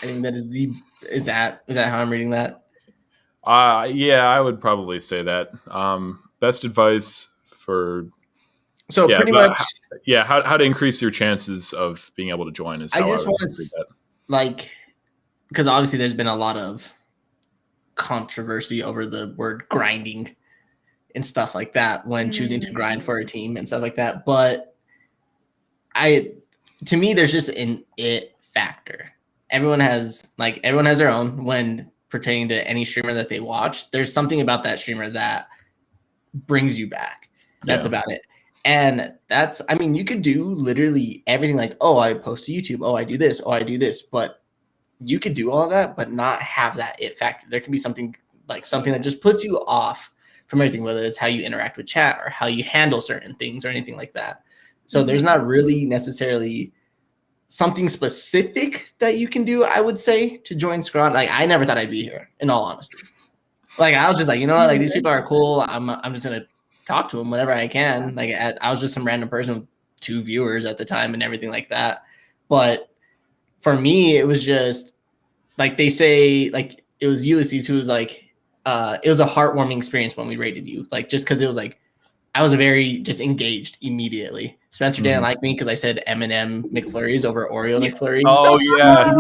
I think that is that how I'm reading that? Yeah, I would probably say that. Best advice for. So pretty much, how to increase your chances of being able to join is how I just want to like, because obviously there's been a lot of controversy over the word grinding and stuff like that when choosing to grind for a team and stuff like that. But to me, there's just an it factor. everyone has their own when pertaining to any streamer that they watch. There's something about that streamer that brings you back. That's about it. And you could do literally everything, like, oh, I post to YouTube, oh, I do this, but you could do all of that, but not have that it factor. There can be something that just puts you off from everything, whether it's how you interact with chat or how you handle certain things or anything like that. So there's not really necessarily something specific that you can do, I would say, to join Scarada. Like, I never thought I'd be here, in all honesty. Like, I was just like, you know what, like, these people are cool. I'm just gonna talk to them whenever I can. Like, I was just some random person with 2 viewers at the time and everything like that. But for me, it was just like, they say, like, it was Ulysses who was like, it was a heartwarming experience when we rated you, like, just because it was like, I was very just engaged immediately. Spencer didn't like me because I said M&M McFlurries over Oreo McFlurries. Oh, yeah.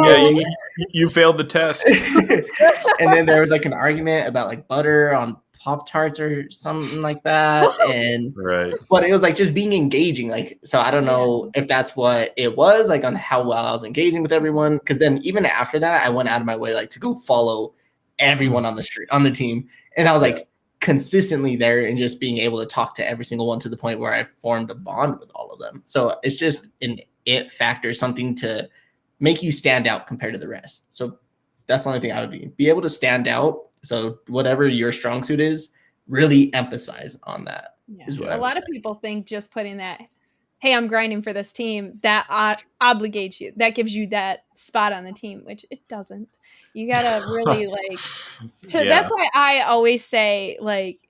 You failed the test. And then there was like an argument about like butter on Pop-Tarts or something like that. And but it was like just being engaging. Like, so I don't know if that's what it was, like, on how well I was engaging with everyone. Because then even after that, I went out of my way, like, to go follow everyone on the street, on the team. And I was like consistently there and just being able to talk to every single one, to the point where I formed a bond with all of them. So it's just an it factor, something to make you stand out compared to the rest. So that's the only thing I would be able to stand out. So whatever your strong suit is, really emphasize on that. Is what a lot of people think just putting that, hey, I'm grinding for this team, that obligates you, that gives you that spot on the team, which it doesn't. You gotta really that's why I always say, like,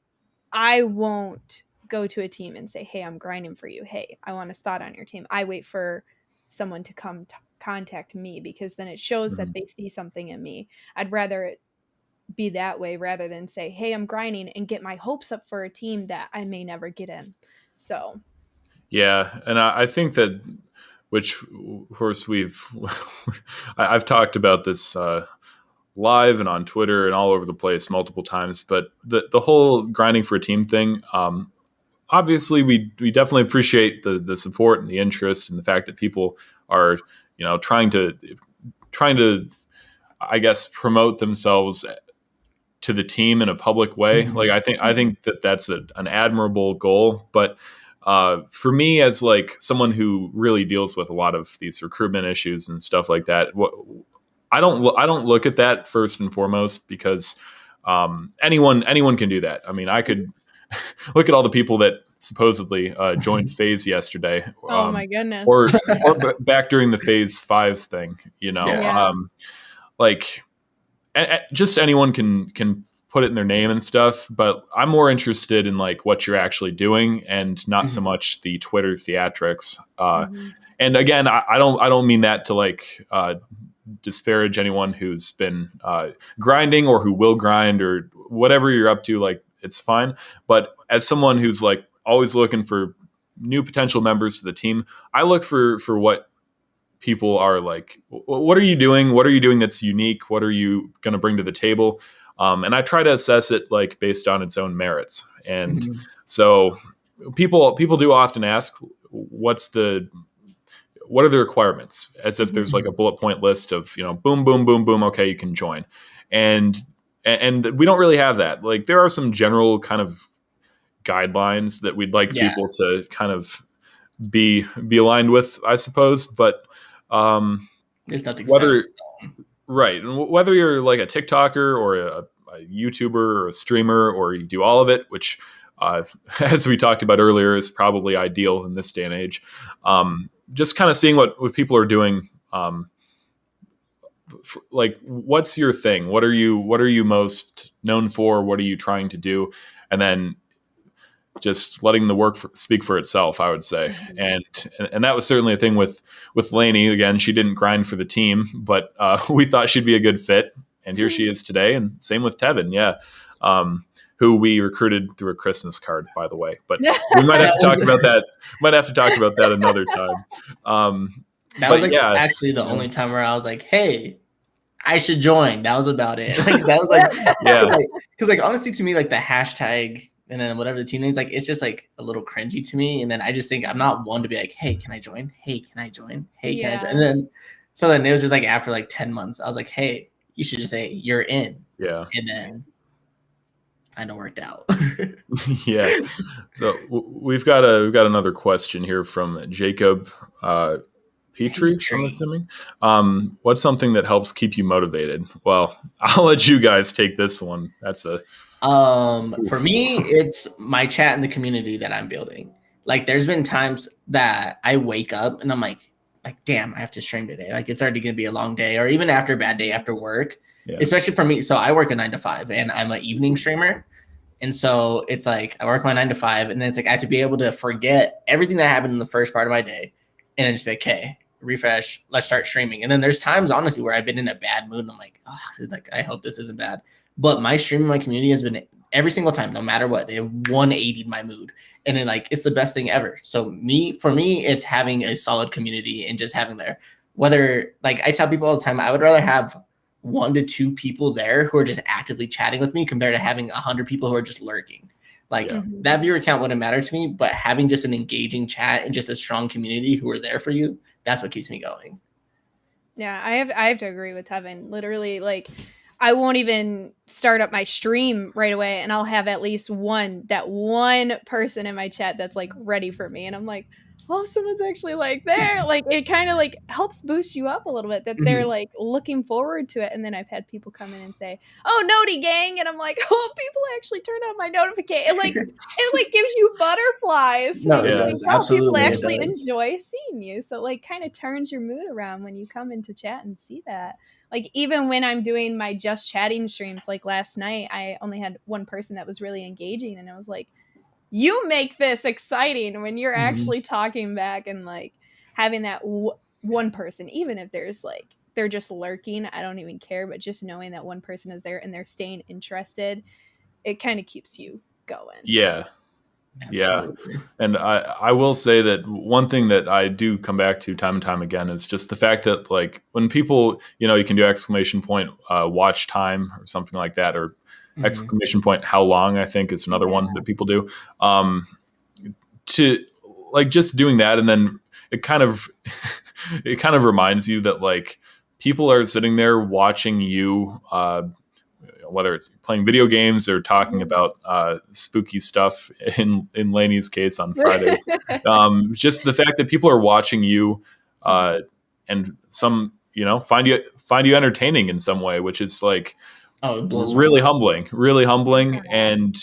I won't go to a team and say, hey, I'm grinding for you, hey, I want a spot on your team. I wait for someone to come contact me, because then it shows that they see something in me. I'd rather it be that way rather than say, hey, I'm grinding and get my hopes up for a team that I may never get in. So and I think that, which of course I've talked about this live and on Twitter and all over the place multiple times, but the whole grinding for a team thing, obviously we definitely appreciate the support and the interest and the fact that people are, trying to I guess promote themselves to the team in a public way. Like, I think that that's an admirable goal, but for me, as like someone who really deals with a lot of these recruitment issues and stuff like that, I don't look at that first and foremost, because anyone can do that. I mean, I could look at all the people that supposedly joined FaZe yesterday. Oh my goodness! Or back during the FaZe 5 thing, like, just anyone can put it in their name and stuff. But I'm more interested in like what you're actually doing, and not so much the Twitter theatrics. And again, I don't mean that to like disparage anyone who's been grinding or who will grind or whatever you're up to. Like, it's fine. But as someone who's like always looking for new potential members to the team, I look for what people are like. What are you doing? What are you doing that's unique? What are you going to bring to the table? And I try to assess it like based on its own merits. And so people do often ask, what are the requirements? As if there's like a bullet point list of, boom, boom, boom, boom. Okay, you can join. And we don't really have that. Like, there are some general kind of guidelines that we'd like people to kind of be aligned with, I suppose. But there's nothing whether you're like a TikToker or a YouTuber or a streamer, or you do all of it, which as we talked about earlier is probably ideal in this day and age. Just kind of seeing what people are doing. Like, what's your thing? What are you most known for? What are you trying to do? And then just letting the work speak for itself, I would say. And that was certainly a thing with Lainie. Again, she didn't grind for the team, but we thought she'd be a good fit. And here she is today. And same with Tevin. Yeah. Who we recruited through a Christmas card, by the way. But we might have to talk about that. Might have to talk about that another time. That was like actually the only time where I was like, hey, I should join. That was about it. Like, that was like, because like honestly, to me, like the hashtag and then whatever the team name's like, it's just like a little cringy to me. And then I just think I'm not one to be like, hey, can I join? Hey, can I join? Hey, can I join? And then So then it was just like after like 10 months, I was like, hey, you should just say you're in. Yeah. And then I know worked out. Yeah. So we've got another question here from Jacob Petrie, I'm assuming. What's something that helps keep you motivated? Well, I'll let you guys take this one. That's a for me, it's my chat in the community that I'm building. Like there's been times that I wake up and I'm like, damn, I have to stream today. Like it's already gonna be a long day, or even after a bad day after work. Yeah. Especially for me. So I work a 9 to 5 and I'm an evening streamer. And so it's like I work my 9 to 5, and then it's like I have to be able to forget everything that happened in the first part of my day and then just be like, okay, refresh, let's start streaming. And then there's times honestly where I've been in a bad mood and I'm like, oh, like I hope this isn't bad. But my streaming, my community has been every single time, no matter what, they have 180'd my mood. And then like it's the best thing ever. So for me, it's having a solid community and just having there. Whether like I tell people all the time, I would rather have 1 to 2 people there who are just actively chatting with me compared to having 100 people who are just lurking. Like that viewer count wouldn't matter to me, but having just an engaging chat and just a strong community who are there for you, that's what keeps me going. Yeah, I have to agree with Tevin. Literally, like I won't even start up my stream right away and I'll have at least one person in my chat that's like ready for me. And I'm like, oh, someone's actually like there. Like it kind of like helps boost you up a little bit that they're like looking forward to it. And then I've had people come in and say, oh, Noti gang. And I'm like, oh, people actually turn on my notification. It gives you butterflies. No, it does. Absolutely. People actually enjoy seeing you. So like kind of turns your mood around when you come into chat and see that. Like even when I'm doing my just chatting streams, like last night, I only had one person that was really engaging. And I was like, you make this exciting when you're actually talking back and like having that one person, even if there's like, they're just lurking. I don't even care. But just knowing that one person is there and they're staying interested, it kind of keeps you going. Yeah. Absolutely. Yeah. And I will say that one thing that I do come back to time and time again is just the fact that like when people, you can do exclamation point watch time or something like that, or exclamation point how long, I think is another one that people do, to like just doing that. And then it kind of reminds you that like people are sitting there watching you, whether it's playing video games or talking about spooky stuff in Lainie's case on Fridays. Just the fact that people are watching you and some, find you entertaining in some way, which is like really humbling. And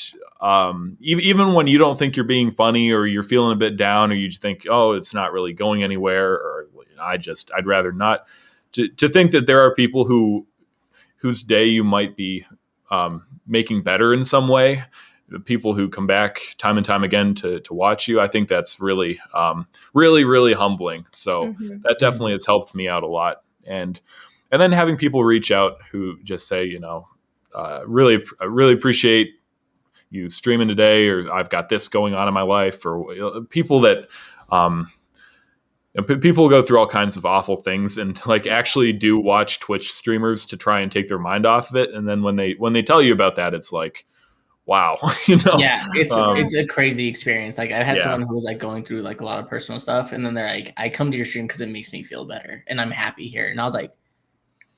even when you don't think you're being funny or you're feeling a bit down or you think, oh, it's not really going anywhere, or I'd rather not, to think that there are people whose day you might be making better in some way, the people who come back time and time again to watch you, I think that's really, really humbling. So that definitely has helped me out a lot. And then having people reach out who just say, I really appreciate you streaming today, or I've got this going on in my life, or people that, people go through all kinds of awful things and like actually do watch Twitch streamers to try and take their mind off of it. And then when they tell you about that, it's like, wow, Yeah, it's a crazy experience. Like I've had someone who was like going through like a lot of personal stuff, and then they're like, I come to your stream because it makes me feel better and I'm happy here. And I was like,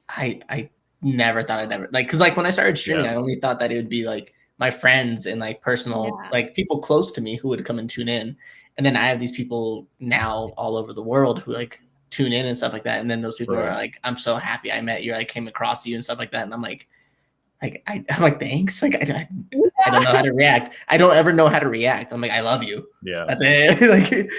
I never thought I'd ever like, because like when I started streaming, I only thought that it would be like my friends and like personal like people close to me who would come and tune in. And then I have these people now all over the world who like tune in and stuff like that. And then those people are like, I'm so happy I met you. I came across you and stuff like that. And I'm like I'm like, thanks. Like, I don't know how to react. I don't ever know how to react. I'm like, I love you. Yeah. That's it. Like,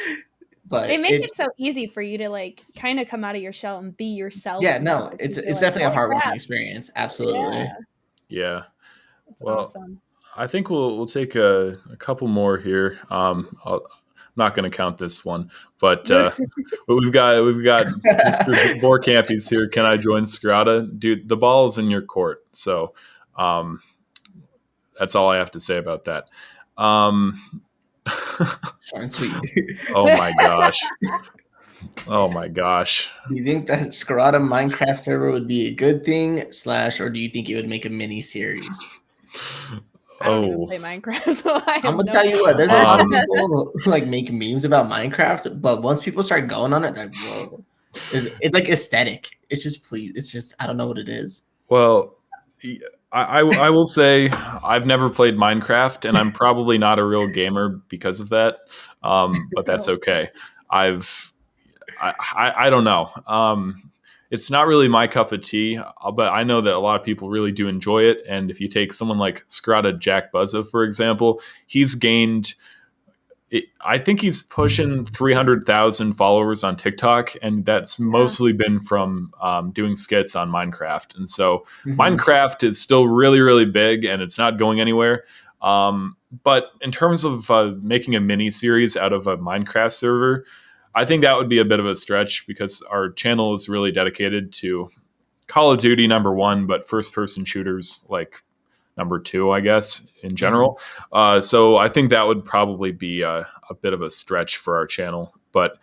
but they make it so easy for you to like kind of come out of your shell and be yourself. Yeah, no, it's definitely a heartwarming experience. Absolutely. Yeah. It's awesome. I think we'll take a couple more here. I'm not going to count this one, but we've got Mr. Borcampy's here. Can I join Scarada? Dude, the ball's in your court. So that's all I have to say about that. Short and sweet. Oh my gosh. Oh my gosh. Do you think that Skirata Minecraft server would be a good thing / or do you think it would make a mini series? I don't even play Minecraft, so I'm gonna tell you what. There's a lot of people who like make memes about Minecraft, but once people start going on it, they're like, whoa. It's like aesthetic. It's just I don't know what it is. Well, I will say I've never played Minecraft, and I'm probably not a real gamer because of that. But that's okay. I don't know. It's not really my cup of tea, but I know that a lot of people really do enjoy it. And if you take someone like Scarada Jack Buzza, for example, he's gained, I think he's pushing 300,000 followers on TikTok, and that's mostly been from doing skits on Minecraft. And so Minecraft is still really, really big, and it's not going anywhere. But in terms of making a mini series out of a Minecraft server, I think that would be a bit of a stretch because our channel is really dedicated to Call of Duty #1, but first-person shooters like #2, I guess, in general. So I think that would probably be a bit of a stretch for our channel. But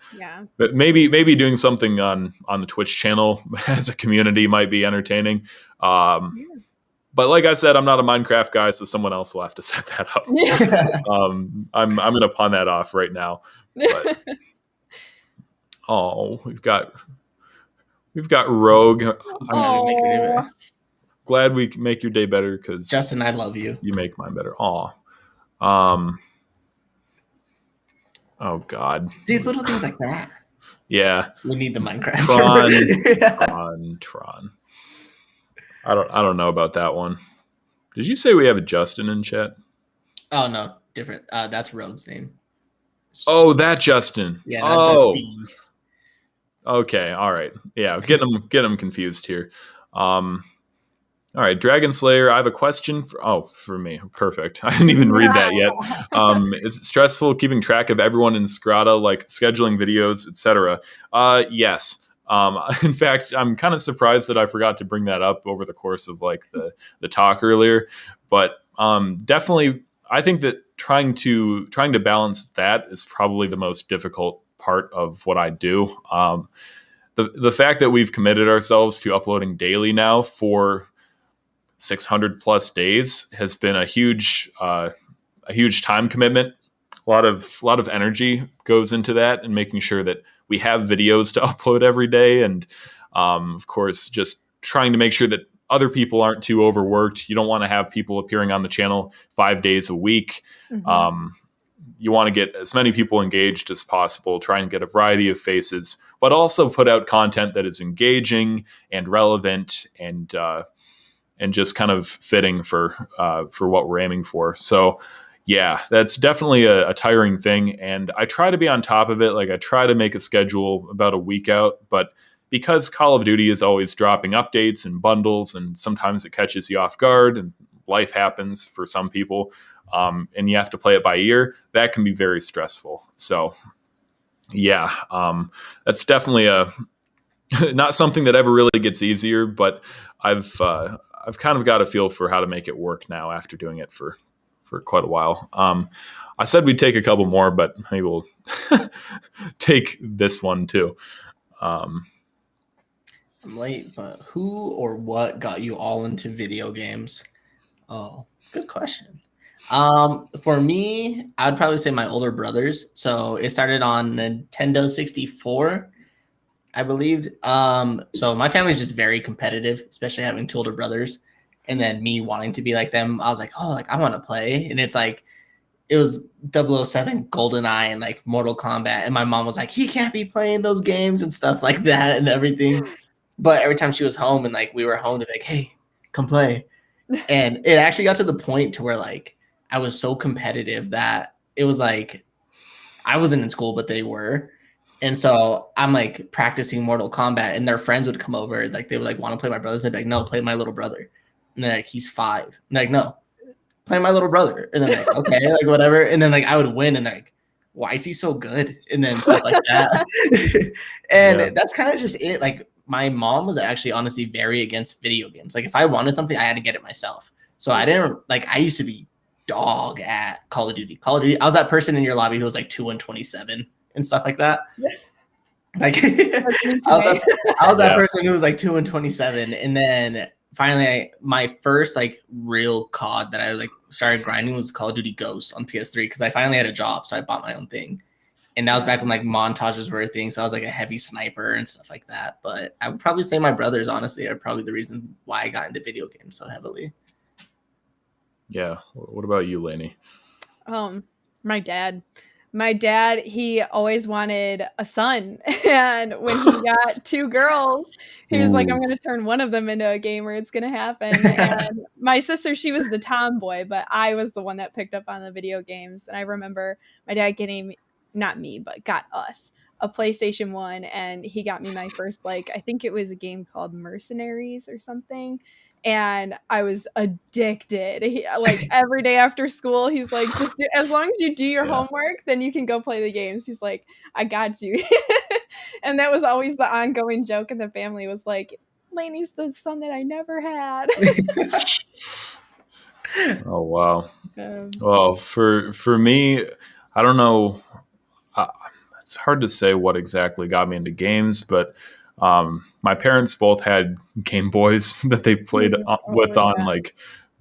maybe doing something on the Twitch channel as a community might be entertaining. But like I said, I'm not a Minecraft guy, so someone else will have to set that up. I'm going to pawn that off right now. But, we've got Rogue. I'm glad we can make your day better because Justin, I love you. You make mine better. Oh God. See, it's little things like that. Yeah. We need the Minecraft. Tron. I don't know about that one. Did you say we have a Justin in chat? Oh no, different. That's Rogue's name. Oh, that Justin. Yeah, not Justine. Okay, all right. Yeah, get them confused here. All right, Dragon Slayer, I have a question for me. Perfect. I didn't even read that yet. Is it stressful keeping track of everyone in Scarada, like scheduling videos, etc.? Yes. In fact, I'm kind of surprised that I forgot to bring that up over the course of like the talk earlier. But definitely, I think that trying to balance that is probably the most difficult part of what I do. The fact that we've committed ourselves to uploading daily now for 600 plus days has been a huge time commitment. A lot of energy goes into that and making sure that we have videos to upload every day. And of course, just trying to make sure that other people aren't too overworked. You don't want to have people appearing on the channel 5 days a week. You want to get as many people engaged as possible, try and get a variety of faces, but also put out content that is engaging and relevant and just kind of fitting for what we're aiming for. So yeah, that's definitely a tiring thing. And I try to be on top of it. Like I try to make a schedule about a week out, but because Call of Duty is always dropping updates and bundles, and sometimes it catches you off guard and life happens for some people, and you have to play it by ear, that can be very stressful. So yeah, that's definitely not something that ever really gets easier, but I've kind of got a feel for how to make it work now after doing it for quite a while. I said we'd take a couple more, but maybe we'll take this one too. I'm late, but who or what got you all into video games? Oh, good question. For me, I'd probably say my older brothers. So it started on Nintendo 64, I believed. So my family's just very competitive, especially having two older brothers. And then me wanting to be like them, I was like, oh, like I want to play. And it's like, it was 007 GoldenEye and like Mortal Kombat. And my mom was like, he can't be playing those games and stuff like that and everything. But every time she was home and like we were home, they'd be like, hey, come play. And it actually got to the point to where like I was so competitive that it was like I wasn't in school, but they were. And so I'm like practicing Mortal Kombat and their friends would come over. Like they would like want to play my brothers. They'd be like, no, play my little brother. And they're like, he's 5. And they're like, no, play my little brother. And then like, okay, like whatever. And then like I would win and they're like, why is he so good? And then stuff like that. And that's kind of just it. Like my mom was actually honestly very against video games. Like if I wanted something, I had to get it myself. So I didn't like, I used to be dog at Call of Duty. I was that person in your lobby who was like 2-27 and stuff like that. Like I was that person who was like 2-27. And then finally my first like real COD that I like started grinding was Call of Duty Ghosts on PS3 because I finally had a job. So I bought my own thing. And that was back when like montages were a thing. So I was like a heavy sniper and stuff like that. But I would probably say my brothers, honestly, are probably the reason why I got into video games so heavily. Yeah. What about you, Lainie? My dad, he always wanted a son. And when he got 2 girls, he was like, I'm going to turn one of them into a gamer. It's going to happen. And my sister, she was the tomboy, but I was the one that picked up on the video games. And I remember my dad getting, not me, but got us a PlayStation 1. And he got me my first, like, I think it was a game called Mercenaries or something. And I was addicted. Like every day after school, he's like, just as long as you do your homework, then you can go play the games. He's like, I got you. And that was always the ongoing joke in the family, was like, Lainie's the son that I never had. Oh, wow. Well, for me, I don't know. It's hard to say what exactly got me into games, but my parents both had Game Boys that they played with on like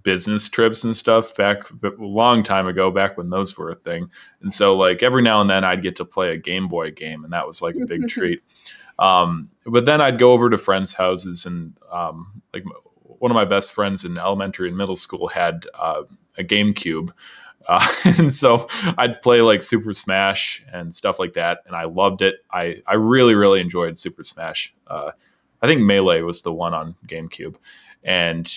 business trips and stuff back a long time ago, back when those were a thing. And so like every now and then I'd get to play a Game Boy game, and that was like a big treat. But then I'd go over to friends' houses, and like one of my best friends in elementary and middle school had a GameCube. And so I'd play like Super Smash and stuff like that, and I loved it. I really, really enjoyed Super Smash. I think Melee was the one on GameCube. And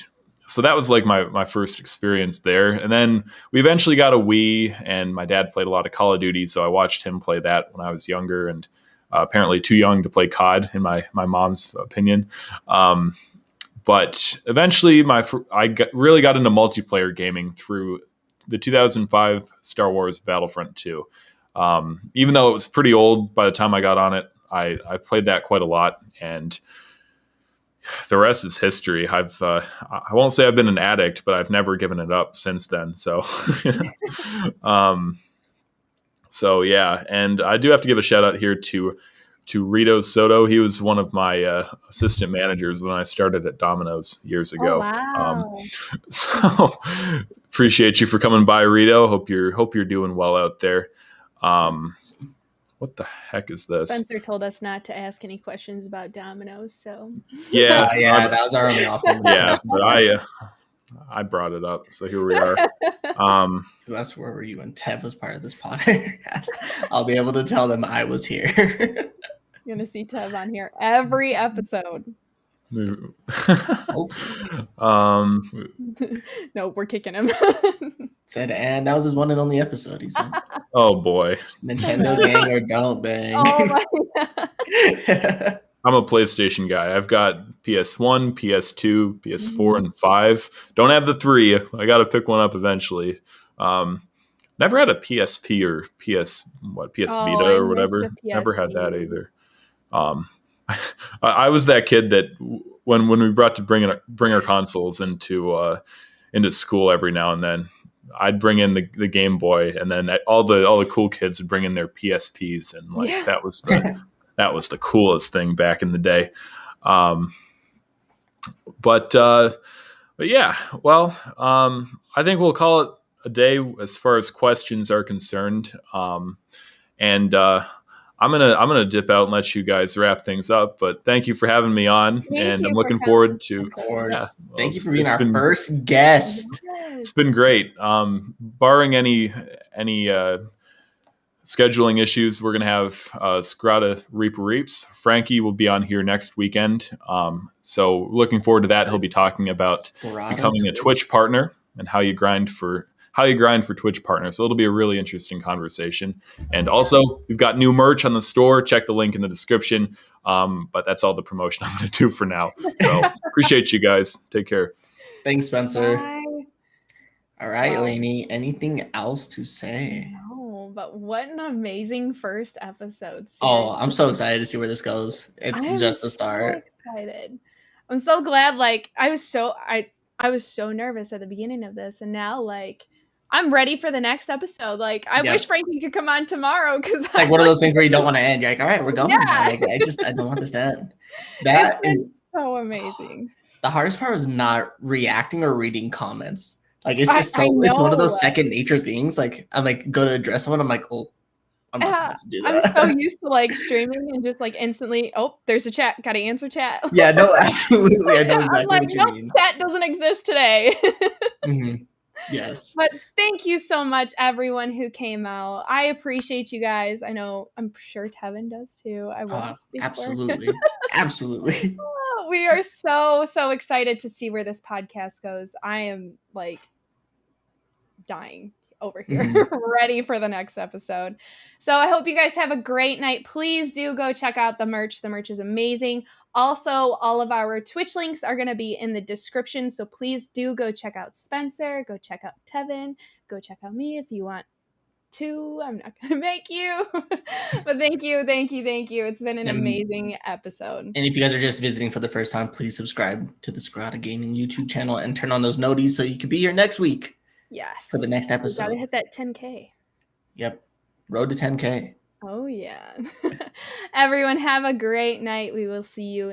so that was like my first experience there. And then we eventually got a Wii, and my dad played a lot of Call of Duty, so I watched him play that when I was younger, and apparently too young to play COD, in my mom's opinion. But eventually really got into multiplayer gaming through the 2005 Star Wars Battlefront 2. Even though it was pretty old by the time I got on it, I played that quite a lot, and the rest is history. I won't say I've been an addict, but I've never given it up since then. So, so yeah. And I do have to give a shout out here to Rito Soto. He was one of my assistant managers when I started at Domino's years ago. Oh, wow. So appreciate you for coming by, Rito. Hope you're doing well out there. What the heck is this? Spencer told us not to ask any questions about Domino's, so yeah, that was our only offer. Yeah, but I brought it up, so here we are. That's where were you when Tev was part of this podcast? I'll be able to tell them I was here. You're gonna see Tev on here every episode. No, we're kicking him. Said, and that was his one and only episode, he said. Oh boy. Nintendo gang or don't bang. Oh my God. I'm a PlayStation guy. I've got PS1, PS2, PS4, and 5. Don't have the 3. I got to pick one up eventually. Never had a PSP or PS Vita or whatever. Never had that either. I was that kid that when we brought to bring our consoles into school every now and then, I'd bring in the Game Boy, and then all the cool kids would bring in their PSPs, and like that was the coolest thing back in the day. But yeah, well, I think we'll call it a day as far as questions are concerned. And I'm gonna dip out and let you guys wrap things up. But thank you for having me on, and I'm looking forward to. Of course. Yeah, well, thank you for being our first guest. It's been great. Barring any scheduling issues, we're gonna have Scarada Reaper Reaps. Frankie will be on here next weekend. So looking forward to that. He'll be talking about becoming a Twitch partner and how you grind for Twitch partners. So it'll be a really interesting conversation. And also, we've got new merch on the store. Check the link in the description. But that's all the promotion I'm going to do for now. So appreciate you guys. Take care. Thanks, Spencer. Bye. All right, Lainie. Anything else to say? No, but what an amazing first episode. Seriously. Oh, I'm so excited to see where this goes. It's just the start. So excited. I'm so glad. Like I was so nervous at the beginning of this, and now like I'm ready for the next episode. Like I wish Frankie could come on tomorrow, because like one of those things where you don't want to end. You're like, all right, we're going. Yeah. Like, I don't want this to end. It's so amazing. The hardest part was not reacting or reading comments. Like it's just it's one of those second nature things. Like I'm like go to address someone. I'm like, oh, I'm not supposed to do that. I'm so used to like streaming and just like instantly, oh, there's a chat. Gotta answer chat. Yeah, no, absolutely. I know exactly I'm like, what you nope, mean. chat doesn't exist today. Mm-hmm. Yes. But thank you so much, everyone who came out. I appreciate you guys. I'm sure Tevin does too. I won't speak absolutely. Absolutely. We are so excited to see where this podcast goes. I am like dying over here, ready for the next episode. So I hope you guys have a great night. Please do go check out the merch. The merch is amazing. Also, all of our Twitch links are going to be in the description. So please do go check out Spencer, go check out Tevin, go check out me if you want to. I'm not going to make you, but thank you. It's been an amazing episode. And if you guys are just visiting for the first time, please subscribe to the Skirata Gaming YouTube channel and turn on those noties so you can be here next week. Yes. For the next episode. We gotta hit that 10K. Yep. Road to 10K. Oh, yeah. Everyone have a great night. We will see you